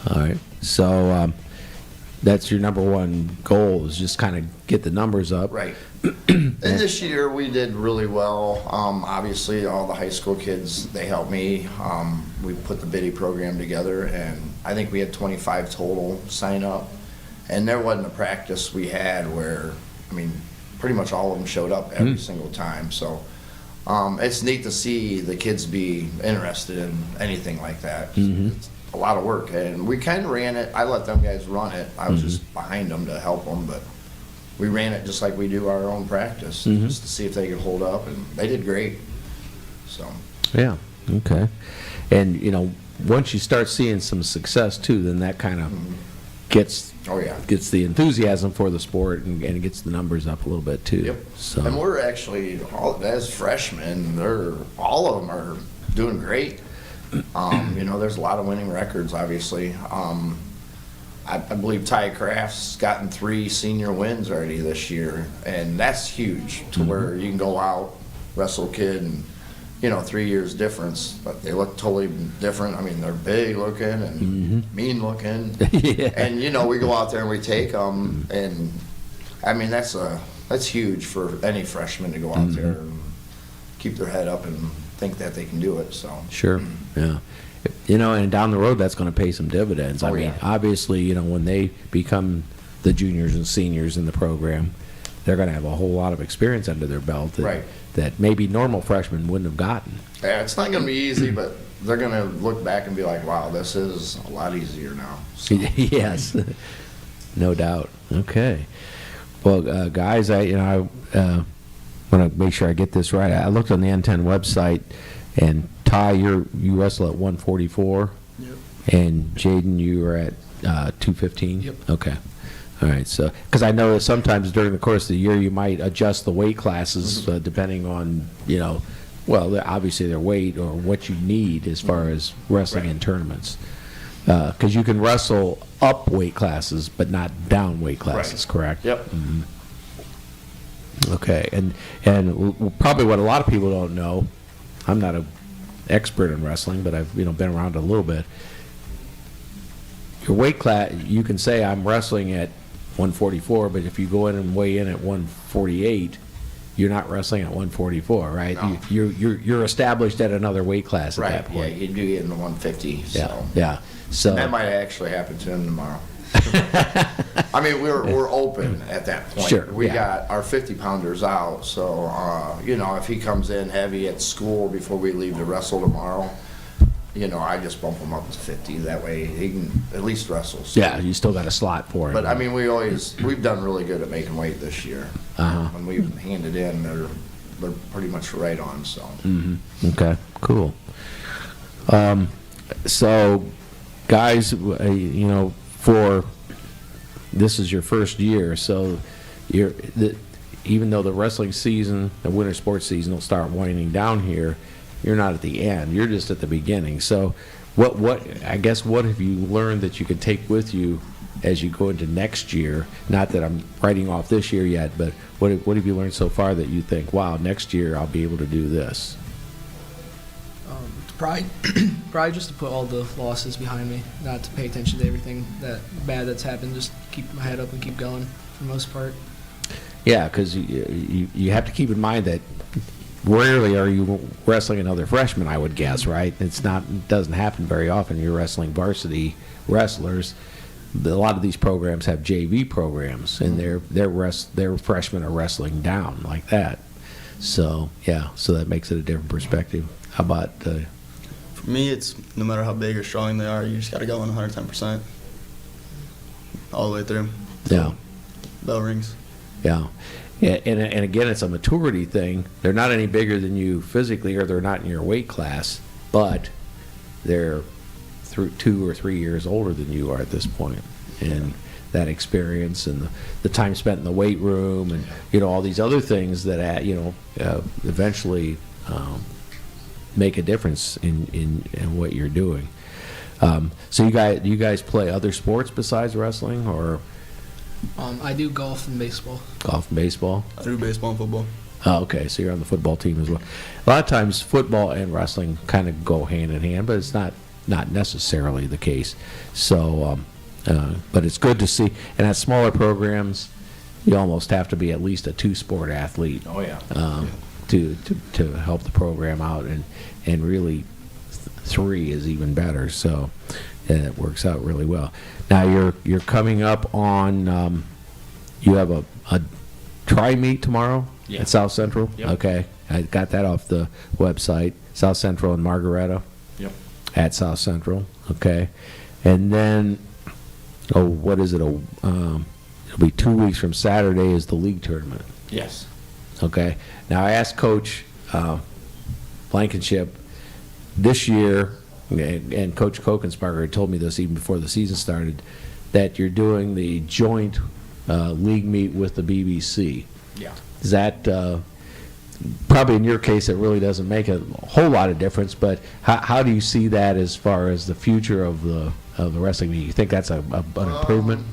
Speaker 1: All right, so that's your number one goal, is just kind of get the numbers up.
Speaker 7: Right. And this year we did really well. Obviously, all the high school kids, they helped me. We put the biddy program together, and I think we had 25 total sign up. And there wasn't a practice we had where, I mean, pretty much all of them showed up every single time. So it's neat to see the kids be interested in anything like that. It's a lot of work, and we kind of ran it. I let them guys run it. I was just behind them to help them, but we ran it just like we do our own practice, just to see if they could hold up, and they did great. So
Speaker 1: Yeah, okay. And, once you start seeing some success, too, then that kind of gets the enthusiasm for the sport and gets the numbers up a little bit, too.
Speaker 7: Yep.
Speaker 1: So.
Speaker 7: And we're actually, as freshmen, all of them are doing great. There's a lot of winning records, obviously. I believe Ty Kraft's gotten 3 senior wins already this year, and that's huge to where you can go out, wrestle a kid, and 3 years difference, but they look totally different. I mean, they're big looking and mean looking,
Speaker 1: Yeah.
Speaker 7: and we go out there and we take them, and I mean that's huge for any freshman to go out there and keep their head up and think that they can do it. So
Speaker 1: Sure, yeah. And down the road, that's going to pay some dividends. I mean,
Speaker 7: yeah.
Speaker 1: obviously, when they become the juniors and seniors in the program, they're going to have a whole lot of experience under their belt that,
Speaker 7: Right.
Speaker 1: that maybe normal freshmen wouldn't have gotten.
Speaker 7: yeah, it's not going to be easy, but they're gonna look back and be like, wow, this is a lot easier now. So,
Speaker 1: Yes, no doubt. Okay. Well, guys, I want to make sure I get this right. I looked on the N10 website, and Ty, you wrestle at 144.
Speaker 8: Yep.
Speaker 1: And Jaden, you were at 215.
Speaker 8: Yep.
Speaker 1: Okay. All right. So, because I know that sometimes during the course of the year you might adjust the weight classes depending on well, obviously their weight or what you need as far as wrestling in tournaments. Because you can wrestle up weight classes, but not down weight classes, correct?
Speaker 7: Yep.
Speaker 1: Mhm. Okay, and probably what a lot of people don't know, I'm not an expert in wrestling, but I've been around a little bit. Your weight class, you can say I'm wrestling at 144, but if you go in and weigh in at 148, you're not wrestling at 144, right?
Speaker 7: No.
Speaker 1: You're established at another weight class at
Speaker 7: Right,
Speaker 1: that
Speaker 7: yeah,
Speaker 1: point.
Speaker 7: you do get in the 150, so.
Speaker 1: Yeah. So
Speaker 7: That might actually happen to him tomorrow. I mean, we're open at that point.
Speaker 1: Sure,
Speaker 7: We
Speaker 1: yeah.
Speaker 7: got our 50-pounders out, so, if he comes in heavy at school before we leave to wrestle tomorrow, I just bump him up to 50. That way he can at least wrestle. So.
Speaker 1: yeah, you still got a slot for him.
Speaker 7: But, I mean, we've done really good at making weight this year.
Speaker 1: Uh-huh.
Speaker 7: When we've handed in, they're pretty much right on, so.
Speaker 1: Okay, cool. So, guys, for this is your first year, so even though the wrestling season, the winter sports season will start winding down here, you're not at the end. You're just at the beginning. So, what have you learned that you can take with you as you go into next year? Not that I'm writing off this year yet, but what have you learned so far that you think, wow, next year I'll be able to do this?
Speaker 8: Probably just to put all the losses behind me, not to pay attention to everything that bad that's happened. Just keep my head up and keep going for the most part.
Speaker 1: Yeah, because you have to keep in mind that rarely are you wrestling another freshman, I would guess, right? It doesn't happen very often. You're wrestling varsity wrestlers. A lot of these programs have JV programs, and their freshmen are wrestling down like that. So so that makes it a different perspective. How about?
Speaker 9: For me, it's no matter how big or strong they are, you just got to go in 110% all the way through.
Speaker 1: Yeah.
Speaker 9: Bell rings.
Speaker 1: Yeah. Yeah, and again, it's a maturity thing. They're not any bigger than you physically, or they're not in your weight class, but they're 2 or 3 years older than you are at this point. And that experience and the time spent in the weight room and, all these other things that, eventually make a difference in what you're doing. So you guys play other sports besides wrestling, or
Speaker 8: I do golf and baseball.
Speaker 1: golf and baseball?
Speaker 9: I do baseball and football.
Speaker 1: Oh, okay, so you're on the football team as well. A lot of times football and wrestling kind of go hand in hand, but it's not necessarily the case. So, but it's good to see. And at smaller programs, you almost have to be at least a 2-sport athlete.
Speaker 7: Oh, yeah.
Speaker 1: To help the program out, and really 3 is even better. So it works out really well. Now you're coming up on you have a tri-meet tomorrow at South Central.
Speaker 7: Yep.
Speaker 1: Okay, I got that off the website. South Central and Margaretta.
Speaker 7: Yep.
Speaker 1: At South Central. Okay, and then what is it? It'll be 2 weeks from Saturday is the league tournament.
Speaker 7: Yes.
Speaker 1: Okay. Now, I asked Coach Blankenship this year, and Coach Kokensparger had told me this even before the season started, that you're doing the joint league meet with the BBC.
Speaker 7: Yeah.
Speaker 1: Is that probably in your case it really doesn't make a whole lot of difference, but how do you see that as far as the future of the wrestling meet? You think that's an improvement?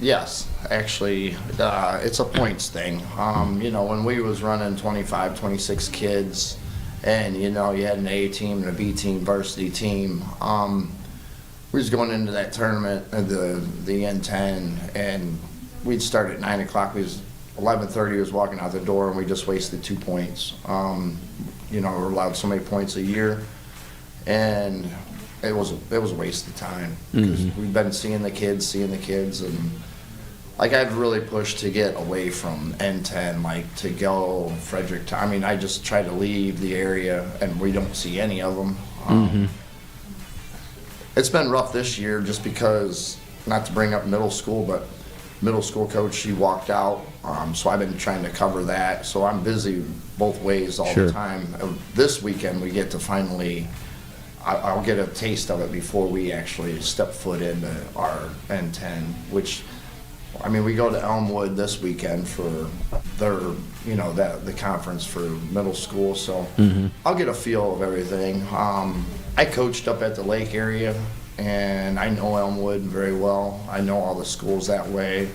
Speaker 7: Yes, actually, it's a points thing. When we was running 25, 26 kids, and you had an A team and a B team, varsity team, we was going into that tournament, the N10, and we'd start at 9 o'clock. We was 11:30 was walking out the door, and we just wasted 2 points. We're allowed so many points a year, and it was a waste of time because we've been seeing the kids, and I've really pushed to get away from N10, to go Frederick. I mean, I just try to leave the area, and we don't see any of them. It's been rough this year just because, not to bring up middle school, but middle school coach, she walked out, so I've been trying to cover that. So I'm busy both ways all
Speaker 1: Sure.
Speaker 7: the time. This weekend, we get to finally, I'll get a taste of it before we actually step foot into our N10, which, I mean, we go to Elmwood this weekend for their, you know, the conference for middle school, so I'll get a feel of everything. I coached up at the lake area, and I know Elmwood very well. I know all the schools that way.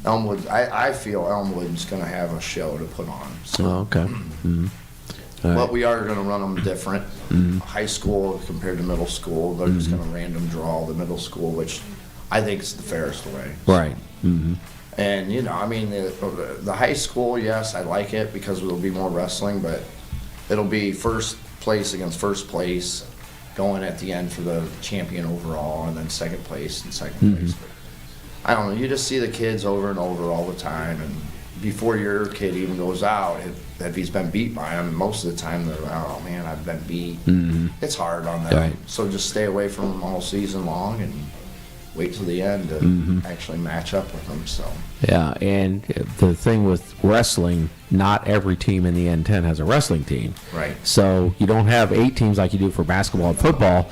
Speaker 7: Elmwood, I feel Elmwood's going to have a show to put on. So.
Speaker 1: Oh, okay.
Speaker 7: But we are going to run them different. High school compared to middle school, they're just going to random draw the middle school, which I think is the fairest way.
Speaker 1: Right.
Speaker 7: And, you know, I mean, the high school, yes, I like it because there'll be more wrestling, but it'll be first place against first place going at the end for the champion overall, and then second place and second place. I don't know, you just see the kids over and over all the time, and before your kid even goes out, if he's been beat by them, most of the time they're, oh man, I've been beat. It's hard on them.
Speaker 1: Right.
Speaker 7: So just stay away from them all season long and wait till the end to actually match up with them. So
Speaker 1: Yeah, and the thing with wrestling, not every team in the N10 has a wrestling team.
Speaker 7: Right.
Speaker 1: So you don't have 8 teams like you do for basketball and football.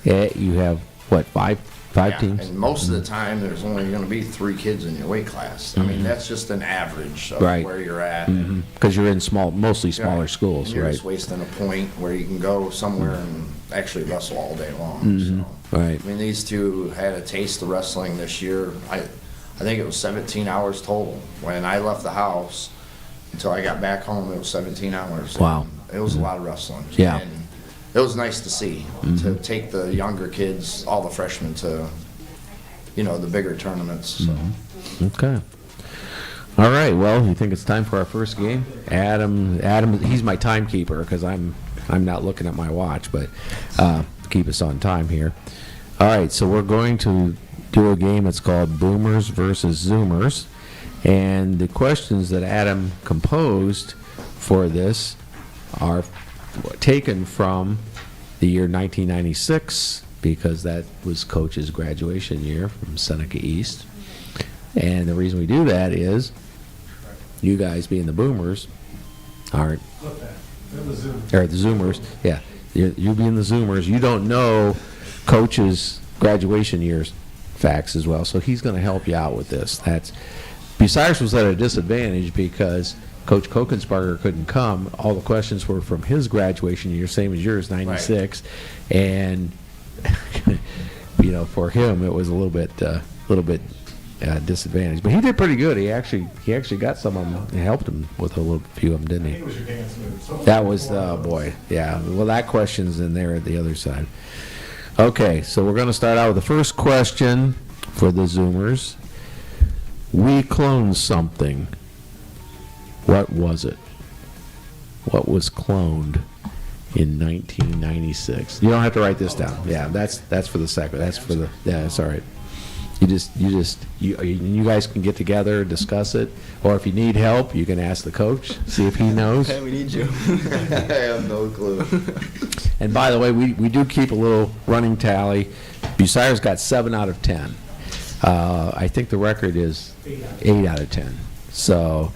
Speaker 1: You have, what, five
Speaker 7: yeah,
Speaker 1: teams?
Speaker 7: and most of the time there's only going to be 3 kids in your weight class. I mean, that's just an average of
Speaker 1: Right.
Speaker 7: where you're at.
Speaker 1: Because you're in mostly smaller
Speaker 7: Yeah.
Speaker 1: schools,
Speaker 7: And you're
Speaker 1: right?
Speaker 7: just wasting a point where you can go somewhere and actually wrestle all day long. So.
Speaker 1: Right.
Speaker 7: I mean, these two had a taste of wrestling this year. I think it was 17 hours total. When I left the house until I got back home, it was 17 hours.
Speaker 1: Wow.
Speaker 7: And it was a lot of wrestling.
Speaker 1: Yeah.
Speaker 7: And it was nice to see, to take the younger kids, all the freshmen, to, you know, the bigger tournaments. So.
Speaker 1: Okay. All right, well, you think it's time for our first game? Adam, he's my timekeeper because I'm not looking at my watch, but keep us on time here. All right, so we're going to do a game that's called Boomers versus Zoomers, and the questions that Adam composed for this are taken from the year 1996 because that was Coach's graduation year from Seneca East. And the reason we do that is you guys being the Boomers aren't, or the Zoomers, yeah, you being the Zoomers, you don't know Coach's graduation year's facts as well, so he's going to help you out with this. Bucyrus was at a disadvantage because Coach Kokensparger couldn't come. All the questions were from his graduation year, same as yours, 96, and you know, for him it was a little bit disadvantage. But he did pretty good. He actually got some of them. He helped him with a little few of them, didn't he? That was boy, yeah. Well, that question's in there at the other side. Okay, so we're going to start out with the first question for the Zoomers. We cloned something. What was it? What was cloned in 1996? You don't have to write this down. Yeah, that's for the second. That's for the. Yeah, it's all right. You guys can get together, discuss it, or if you need help, you can ask the coach, see if he knows.
Speaker 9: Hey, we need you. I have no clue.
Speaker 1: And by the way, we do keep a little running tally. Bucyrus got 7 out of 10. I think the record is 8 out of 10. So,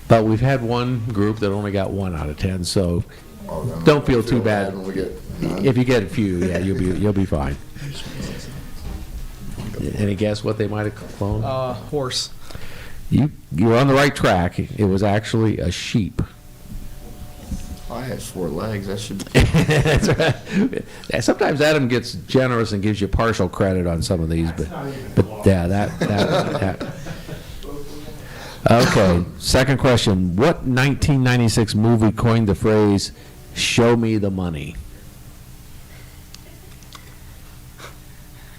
Speaker 1: but we've had one group that only got 1 out of 10. So, don't feel too bad.
Speaker 7: When we get
Speaker 1: If you get a few, yeah, you'll be fine. Any guess what they might have cloned?
Speaker 8: Horse.
Speaker 1: You're on the right track. It was actually a sheep.
Speaker 7: I had 4 legs. That should.
Speaker 1: That's right. Sometimes Adam gets generous and gives you partial credit on some of these, but yeah, that. Okay, second question. What 1996 movie coined the phrase "Show me the money"?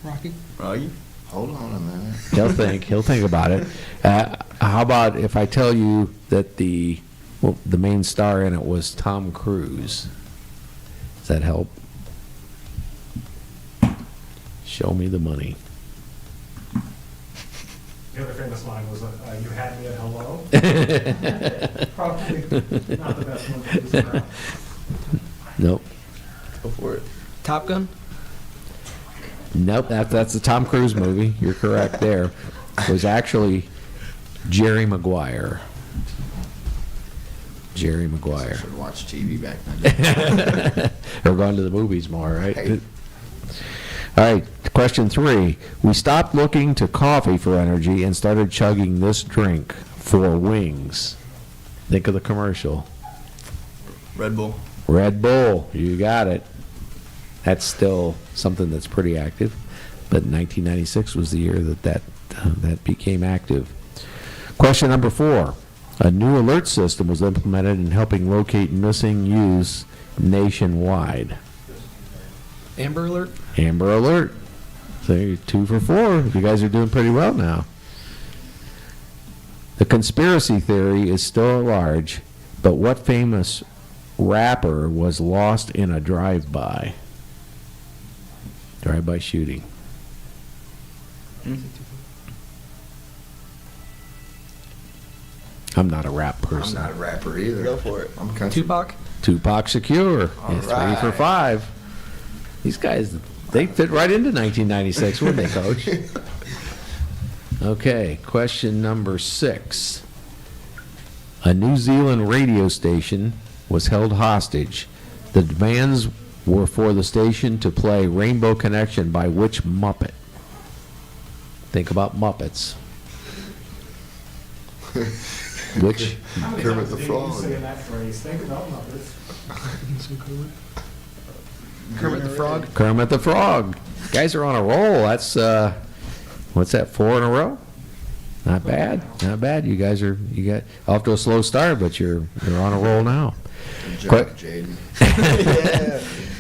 Speaker 8: Rocky.
Speaker 7: Hold on a minute.
Speaker 1: He'll think about it. How about if I tell you that the main star in it was Tom Cruise? Does that help? Show me the money.
Speaker 5: The other famous line was, "You had me at hello." Probably not the best one to use around.
Speaker 1: Nope.
Speaker 9: Go for it.
Speaker 8: Top Gun?
Speaker 1: Nope, that's the Tom Cruise movie. You're correct there. It was actually Jerry Maguire. Jerry Maguire.
Speaker 7: Should watch TV back then.
Speaker 1: Or going to the movies more, right?
Speaker 7: Hey.
Speaker 1: All right, question 3. We stopped looking to coffee for energy and started chugging this drink for wings. Think of the commercial.
Speaker 9: Red Bull.
Speaker 1: Red Bull, you got it. That's still something that's pretty active, but 1996 was the year that became active. Question number 4. A new alert system was implemented in helping locate missing youths nationwide.
Speaker 8: Amber Alert?
Speaker 1: Amber Alert. So you're 2 for 4. You guys are doing pretty well now. The conspiracy theory is still at large, but what famous rapper was lost in a drive-by? Drive-by shooting. I'm not a rap
Speaker 7: I'm
Speaker 1: person.
Speaker 7: not a rapper either.
Speaker 9: Go for it.
Speaker 7: I'm country.
Speaker 8: Tupac?
Speaker 1: Tupac Shakur.
Speaker 7: All
Speaker 1: It's 3 for
Speaker 7: right.
Speaker 1: 5. These guys, they fit right into 1996, wouldn't they, Coach? Okay, question number 6. A New Zealand radio station was held hostage. The demands were for the station to play Rainbow Connection by which Muppet? Think about Muppets. Which?
Speaker 5: How many
Speaker 7: Kermit
Speaker 5: times
Speaker 7: the
Speaker 5: did
Speaker 7: Frog.
Speaker 5: you say in that phrase? Think about Muppets.
Speaker 8: Kermit the Frog?
Speaker 1: Kermit the Frog. Guys are on a roll. That's, what's that, 4 in a row? Not bad. Not bad. You got off to a slow start, but you're on a roll now.
Speaker 7: Good job,
Speaker 1: Quick.
Speaker 7: Jaden.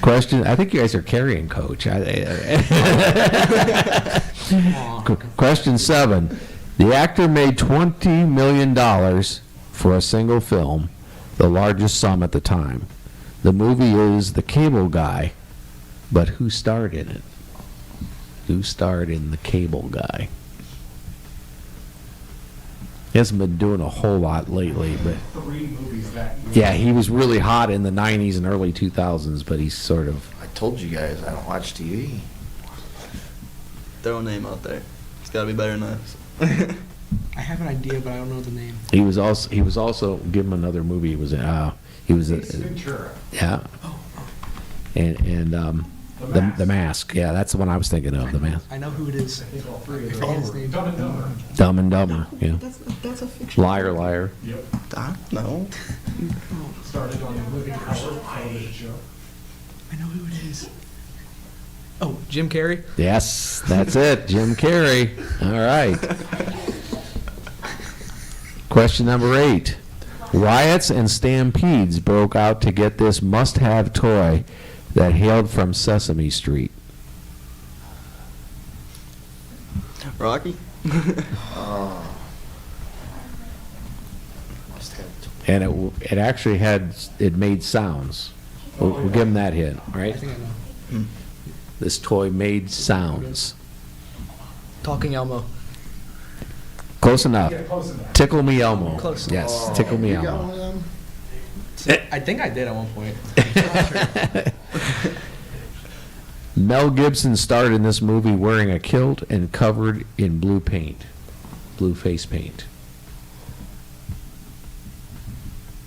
Speaker 1: Question, I think you guys are carrying, Coach. Question 7. The actor made $20 million for a single film, the largest sum at the time. The movie is The Cable Guy, but who starred in it? Who starred in The Cable Guy? He hasn't been doing a whole lot lately, but
Speaker 5: 3 movies that year.
Speaker 1: yeah, he was really hot in the 90s and early 2000s, but he's sort of,
Speaker 7: I told you guys I don't watch TV.
Speaker 9: Throw a name out there. It's got to be better than us.
Speaker 8: I have an idea, but I don't know the name.
Speaker 1: he was also, give him another movie, he was in,
Speaker 5: Ace Ventura.
Speaker 1: yeah. And the Mask, yeah, that's the one I was thinking of, The Mask.
Speaker 8: I know who it is.
Speaker 5: I think all 3 of
Speaker 8: I forget his
Speaker 5: them.
Speaker 8: name.
Speaker 5: Dumb and Dumber.
Speaker 1: Dumb and Dumber, yeah.
Speaker 8: That's a fiction.
Speaker 1: Liar, liar.
Speaker 5: Yep.
Speaker 9: No.
Speaker 5: Started on the Living Color television show.
Speaker 8: I know who it is. Oh, Jim Carrey?
Speaker 1: Yes, that's it, Jim Carrey. All right. Question number 8. Riots and stampedes broke out to get this must-have toy that hailed from Sesame Street.
Speaker 9: Rocky?
Speaker 7: Must have
Speaker 1: And it actually it made sounds. We'll give him that hint,
Speaker 8: I
Speaker 1: right?
Speaker 8: think I know.
Speaker 1: This toy made sounds.
Speaker 8: Talking Elmo.
Speaker 1: Close enough.
Speaker 5: Yeah, close enough.
Speaker 1: Tickle Me Elmo.
Speaker 8: Close.
Speaker 1: Yes, Tickle Me
Speaker 7: You got
Speaker 1: Elmo.
Speaker 7: one of them?
Speaker 8: I think I did at one point.
Speaker 1: Mel Gibson starred in this movie wearing a kilt and covered in blue paint, blue face paint.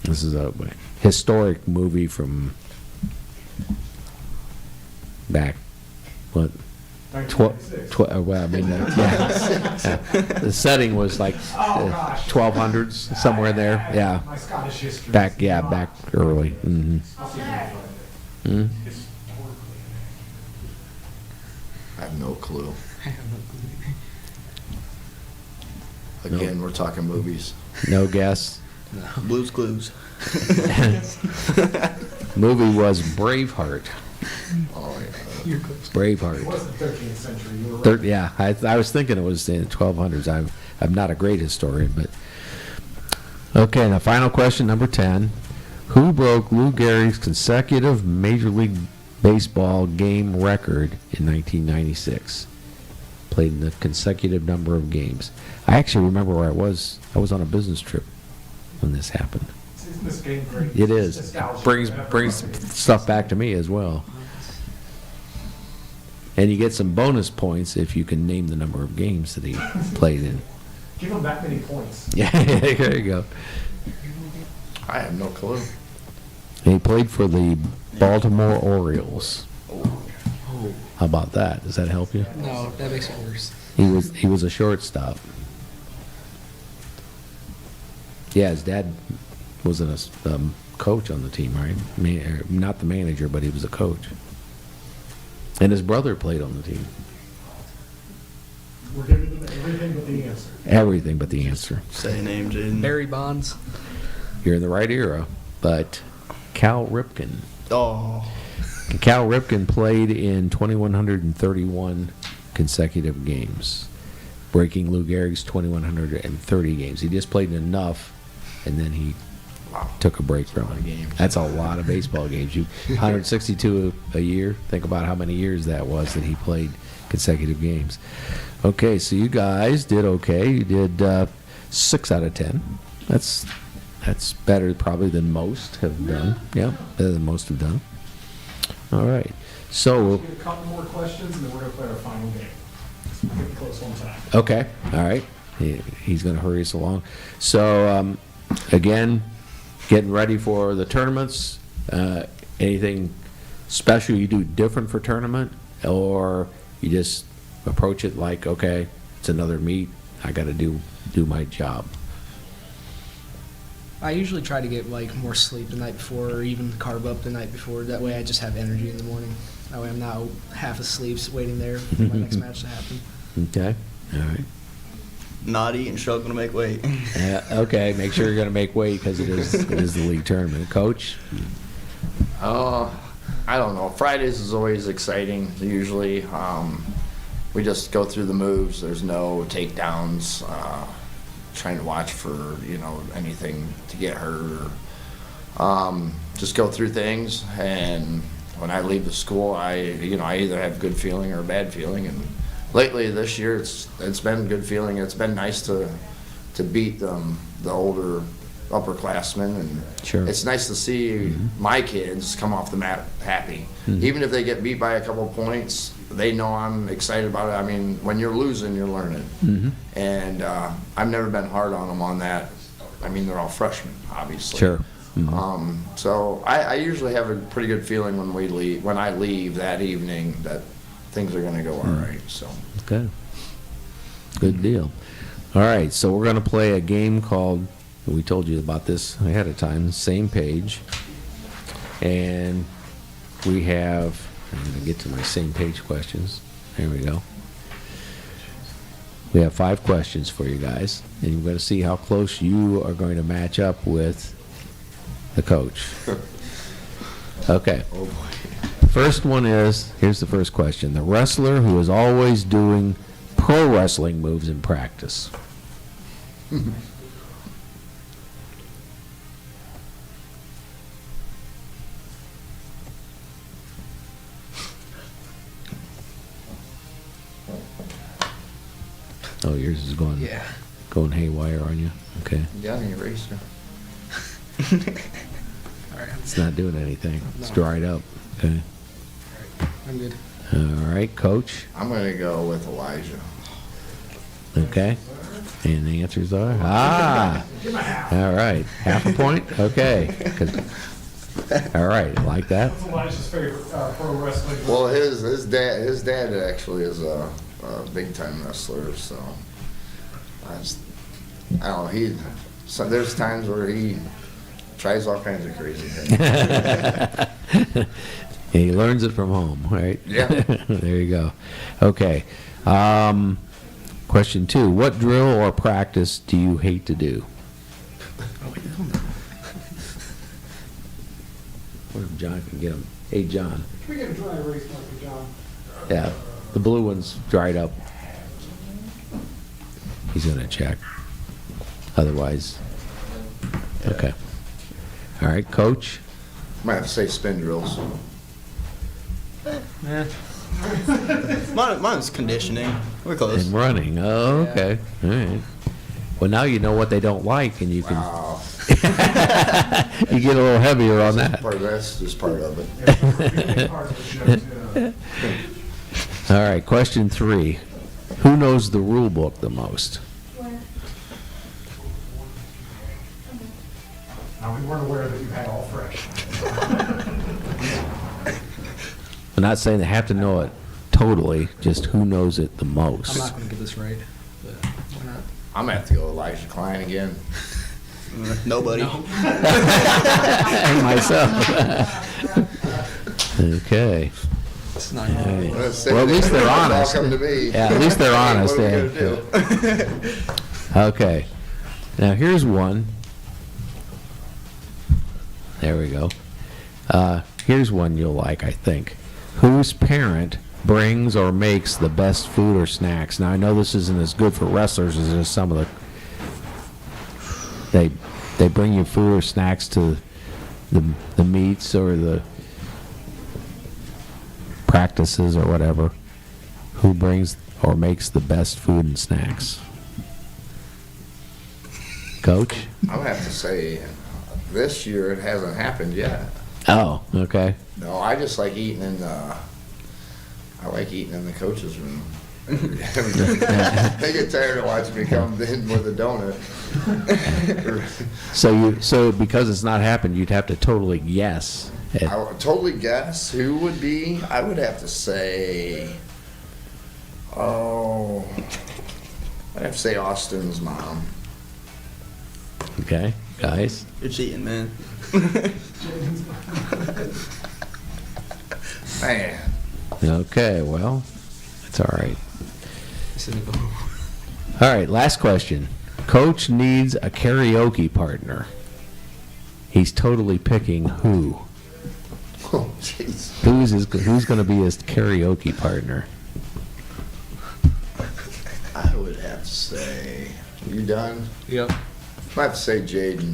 Speaker 1: This is a historic movie from back, what,
Speaker 5: 1996.
Speaker 1: well, I mean, yeah. The setting was like
Speaker 5: Oh, gosh.
Speaker 1: 1200s, somewhere in there, yeah.
Speaker 5: My Scottish history.
Speaker 1: Back early. Mm-hmm.
Speaker 5: I'll see if I can find it.
Speaker 1: Mm-hmm.
Speaker 5: Historically.
Speaker 7: I have no clue.
Speaker 8: I have no clue.
Speaker 7: Again, we're talking movies.
Speaker 1: No guess.
Speaker 9: Blue's Clues.
Speaker 1: Movie was Braveheart.
Speaker 7: Oh, yeah.
Speaker 8: You're close.
Speaker 5: It
Speaker 1: Braveheart.
Speaker 5: wasn't 13th century. You were right.
Speaker 1: Yeah, I was thinking it was in the 1200s. I'm not a great historian, but okay. Now, final question, number 10: Who broke Lou Gehrig's consecutive Major League Baseball game record in 1996? Played in the consecutive number of games. I actually remember where I was. I was on a business trip when this happened.
Speaker 5: Isn't this game great?
Speaker 1: It
Speaker 5: It's
Speaker 1: is.
Speaker 5: nostalgic.
Speaker 1: Brings stuff back to me as well. And you get some bonus points if you can name the number of games that he played in.
Speaker 5: Give him that many points.
Speaker 1: Yeah, there you go.
Speaker 7: I have no clue.
Speaker 1: And he played for the Baltimore Orioles. How about that? Does that help you?
Speaker 8: No, that makes it worse.
Speaker 1: He was a shortstop. Yeah, his dad was a coach on the team, right? Not the manager, but he was a coach. And his brother played on the team.
Speaker 5: We're giving them everything but the answer.
Speaker 1: Everything but the answer.
Speaker 9: Say a name, Jaden.
Speaker 8: Barry Bonds.
Speaker 1: You're in the right era, but Cal Ripken.
Speaker 9: Oh.
Speaker 1: Cal Ripken played in 2,131 consecutive games, breaking Lou Gehrig's 2,130 games. He just played enough, and then he took a break from it. That's a lot of baseball games. 162 a year. Think about how many years that was that he played consecutive games. Okay, so you guys did okay. You did 6 out of 10. That's better probably than most have done. Yeah, better than most have done. All right. So
Speaker 5: We'll get a couple more questions, and then we're going to play our final game. We'll get close one time.
Speaker 1: okay. All right. He's going to hurry us along. So again, getting ready for the tournaments. Anything special you do different for tournament, or you just approach it like, okay, it's another meet. I got to do my job.
Speaker 8: I usually try to get like more sleep the night before, or even carb up the night before. That way I just have energy in the morning. That way I'm not half asleep waiting there for my next match to happen.
Speaker 1: Okay. All right.
Speaker 9: Not eating, struggling to make weight.
Speaker 1: Okay. Make sure you're going to make weight because it is the league tournament. Coach?
Speaker 7: I don't know. Fridays is always exciting, usually. We just go through the moves. There's no takedowns. Trying to watch for, anything to get hurt. Just go through things, and when I leave the school, I either have good feeling or a bad feeling. And lately this year, it's been good feeling. It's been nice to beat the older upperclassmen, and
Speaker 1: Sure.
Speaker 7: it's nice to see my kids come off the mat happy. Even if they get beat by a couple of points, they know I'm excited about it. I mean, when you're losing, you're learning. And I've never been hard on them on that. I mean, they're all freshmen, obviously.
Speaker 1: Sure.
Speaker 7: So I usually have a pretty good feeling when I leave that evening that things are going to go all right. So.
Speaker 1: Okay. Good deal. All right, so we're going to play a game called, we told you about this ahead of time, Same Page. And we have, I'm going to get to my same page questions. There we go. We have 5 questions for you guys, and we're going to see how close you are going to match up with the coach. Okay.
Speaker 7: Oh boy.
Speaker 1: First one is, here's the first question. The wrestler who is always doing pro wrestling moves in practice. Oh, yours is going haywire on you? Okay.
Speaker 7: You got any eraser?
Speaker 8: All right,
Speaker 1: It's not doing anything. It's dried up. Okay.
Speaker 8: I'm good.
Speaker 1: All right, Coach.
Speaker 7: I'm going to go with Elijah.
Speaker 1: Okay. And the answers are? All right. Half a point? Okay. All right. Like that?
Speaker 5: What's Elijah's favorite pro wrestling?
Speaker 7: Well, his dad actually is a big time wrestler, so I don't know. So there's times where he tries all kinds of crazy things.
Speaker 1: He learns it from home, right?
Speaker 7: Yeah.
Speaker 1: There you go. Okay. Question 2. What drill or practice do you hate to do? What if John can get him? Hey, John.
Speaker 5: Can we get a dry erase marker, John?
Speaker 1: Yeah, the blue one's dried up. He's gonna check. Otherwise, okay. All right, Coach.
Speaker 7: Might have to say spin drills.
Speaker 9: Mine's conditioning. We're close.
Speaker 1: And running. Oh, okay. All right. Well, now you know what they don't like, and you can
Speaker 7: Wow.
Speaker 1: you get a little heavier on that.
Speaker 7: That's just part of it.
Speaker 5: Yeah, we're getting part of the show, too.
Speaker 1: All right, question 3. Who knows the rule book the most?
Speaker 5: Now, we weren't aware that you had all fresh.
Speaker 1: I'm not saying they have to know it totally, just who knows it the most.
Speaker 8: I'm not going to get this right, but why not?
Speaker 7: I'm gonna have to go Elijah Klein again.
Speaker 9: Nobody.
Speaker 1: And myself. Okay.
Speaker 8: It's not
Speaker 1: All right.
Speaker 7: Let's say
Speaker 1: Well, at least they're
Speaker 7: they all
Speaker 1: honest.
Speaker 7: come to me.
Speaker 1: Yeah, at least they're honest.
Speaker 7: What are we
Speaker 1: Yeah.
Speaker 7: gonna do?
Speaker 1: Okay. Now, here's one. There we go. Here's one you'll like, I think. Whose parent brings or makes the best food or snacks? Now, I know this isn't as good for wrestlers as it is some of the... They bring you food or snacks to the meets or the practices or whatever. Who brings or makes the best food and snacks? Coach?
Speaker 7: I'm gonna have to say, this year it hasn't happened yet.
Speaker 1: Oh, okay.
Speaker 7: No, I just like eating in the coach's room. They get tired of watching me come in with a donut.
Speaker 1: So because it's not happened, you'd have to totally guess.
Speaker 7: I would totally guess who would be. I would have to say, I'd have to say Austin's mom.
Speaker 1: Okay, guys?
Speaker 9: You're cheating, man.
Speaker 7: Man,
Speaker 1: Okay, well, it's all right. All right, last question. Coach needs a karaoke partner. He's totally picking who?
Speaker 7: oh jeez.
Speaker 1: Who's going to be his karaoke partner?
Speaker 7: I would have to say, you done?
Speaker 8: Yep.
Speaker 7: I have to say Jaden.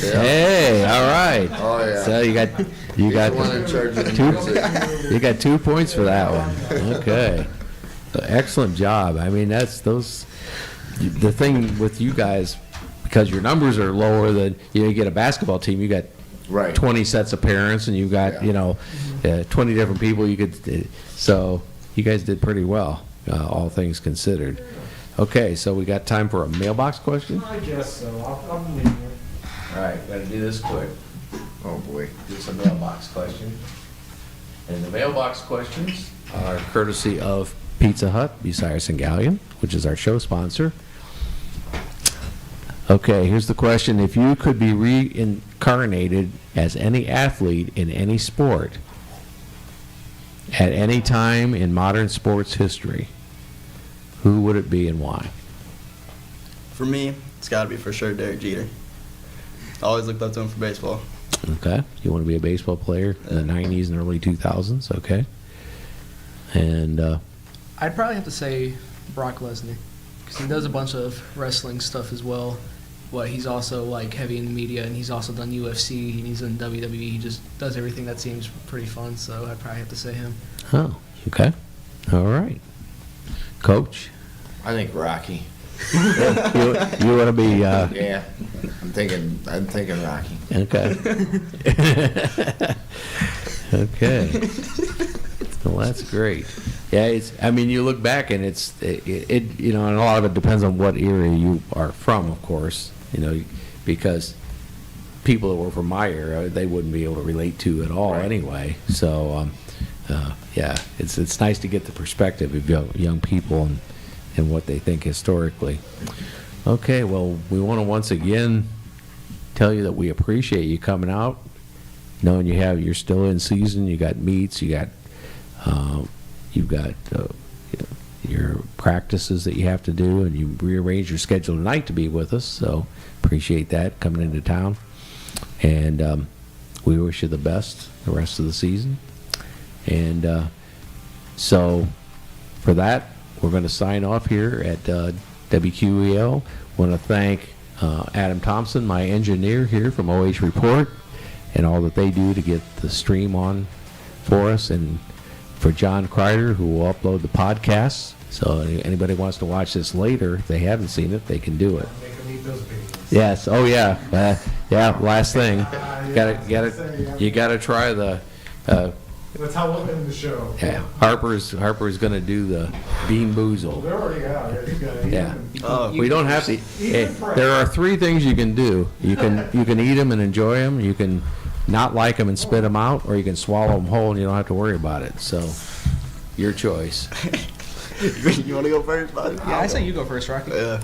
Speaker 7: Yeah.
Speaker 1: Hey, all right.
Speaker 7: Oh yeah.
Speaker 1: So you got
Speaker 7: He's the one in charge of the music.
Speaker 1: you got 2 points for that one. Okay. Excellent job. I mean, the thing with you guys, because your numbers are lower than, you get a basketball team, you got
Speaker 7: Right.
Speaker 1: 20 sets of parents, and you got,
Speaker 7: Yeah.
Speaker 1: 20 different people you could, so you guys did pretty well, all things considered. Okay, so we got time for a mailbox question?
Speaker 5: I guess so. I'm leaving it.
Speaker 1: All right, gotta do this quick.
Speaker 7: Oh boy.
Speaker 1: Do some mailbox question. And the mailbox questions are courtesy of Pizza Hut, Bucyrus and Galion, which is our show sponsor. Okay, here's the question. If you could be reincarnated as any athlete in any sport at any time in modern sports history, who would it be and why?
Speaker 9: For me, it's got to be for sure Derek Jeter. I always looked up to him for baseball.
Speaker 1: Okay, you want to be a baseball player in the 90s and early 2000s, okay. And
Speaker 8: I'd probably have to say Brock Lesnar, because he does a bunch of wrestling stuff as well. But he's also like heavy in the media, and he's also done UFC, and he's in WWE. He just does everything that seems pretty fun. So I'd probably have to say him.
Speaker 1: oh, okay. All right. Coach?
Speaker 7: I think Rocky.
Speaker 1: You want to be
Speaker 7: Yeah. I'm thinking Rocky.
Speaker 1: okay. Okay. Well, that's great. Yeah, you look back and it and a lot of it depends on what area you are from, of course, because people that were from my era, they wouldn't be able to relate to at all anyway. So, yeah, it's nice to get the perspective of young people and what they think historically. Okay, well, we want to once again tell you that we appreciate you coming out, knowing you're still in season, you got meets, you've got your practices that you have to do, and you rearrange your schedule tonight to be with us, so appreciate that coming into town. And we wish you the best the rest of the season. And so for that, we're going to sign off here at WQEL. Want to thank Adam Thompson, my engineer here from OH Report, and all that they do to get the stream on for us, and for John Kreider, who will upload the podcast. So anybody wants to watch this later, if they haven't seen it, they can do it.
Speaker 5: Make them eat those babies.
Speaker 1: Yes. Oh yeah. Yeah. Last thing, you gotta try the
Speaker 5: That's how we'll end the show.
Speaker 1: Yeah, Harper's going to do the bean boozle.
Speaker 5: They're already out. Yeah, he's got
Speaker 1: Yeah.
Speaker 9: Oh,
Speaker 1: We don't have to. Hey,
Speaker 5: prep.
Speaker 1: there are 3 things you can do. You can eat them and enjoy them. You can not like them and spit them out, or you can swallow them whole and you don't have to worry about it. So, your choice.
Speaker 9: you want to go first, bud?
Speaker 8: Yeah, I say you go first, Rocky.
Speaker 9: Yeah.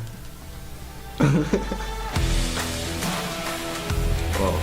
Speaker 9: Well,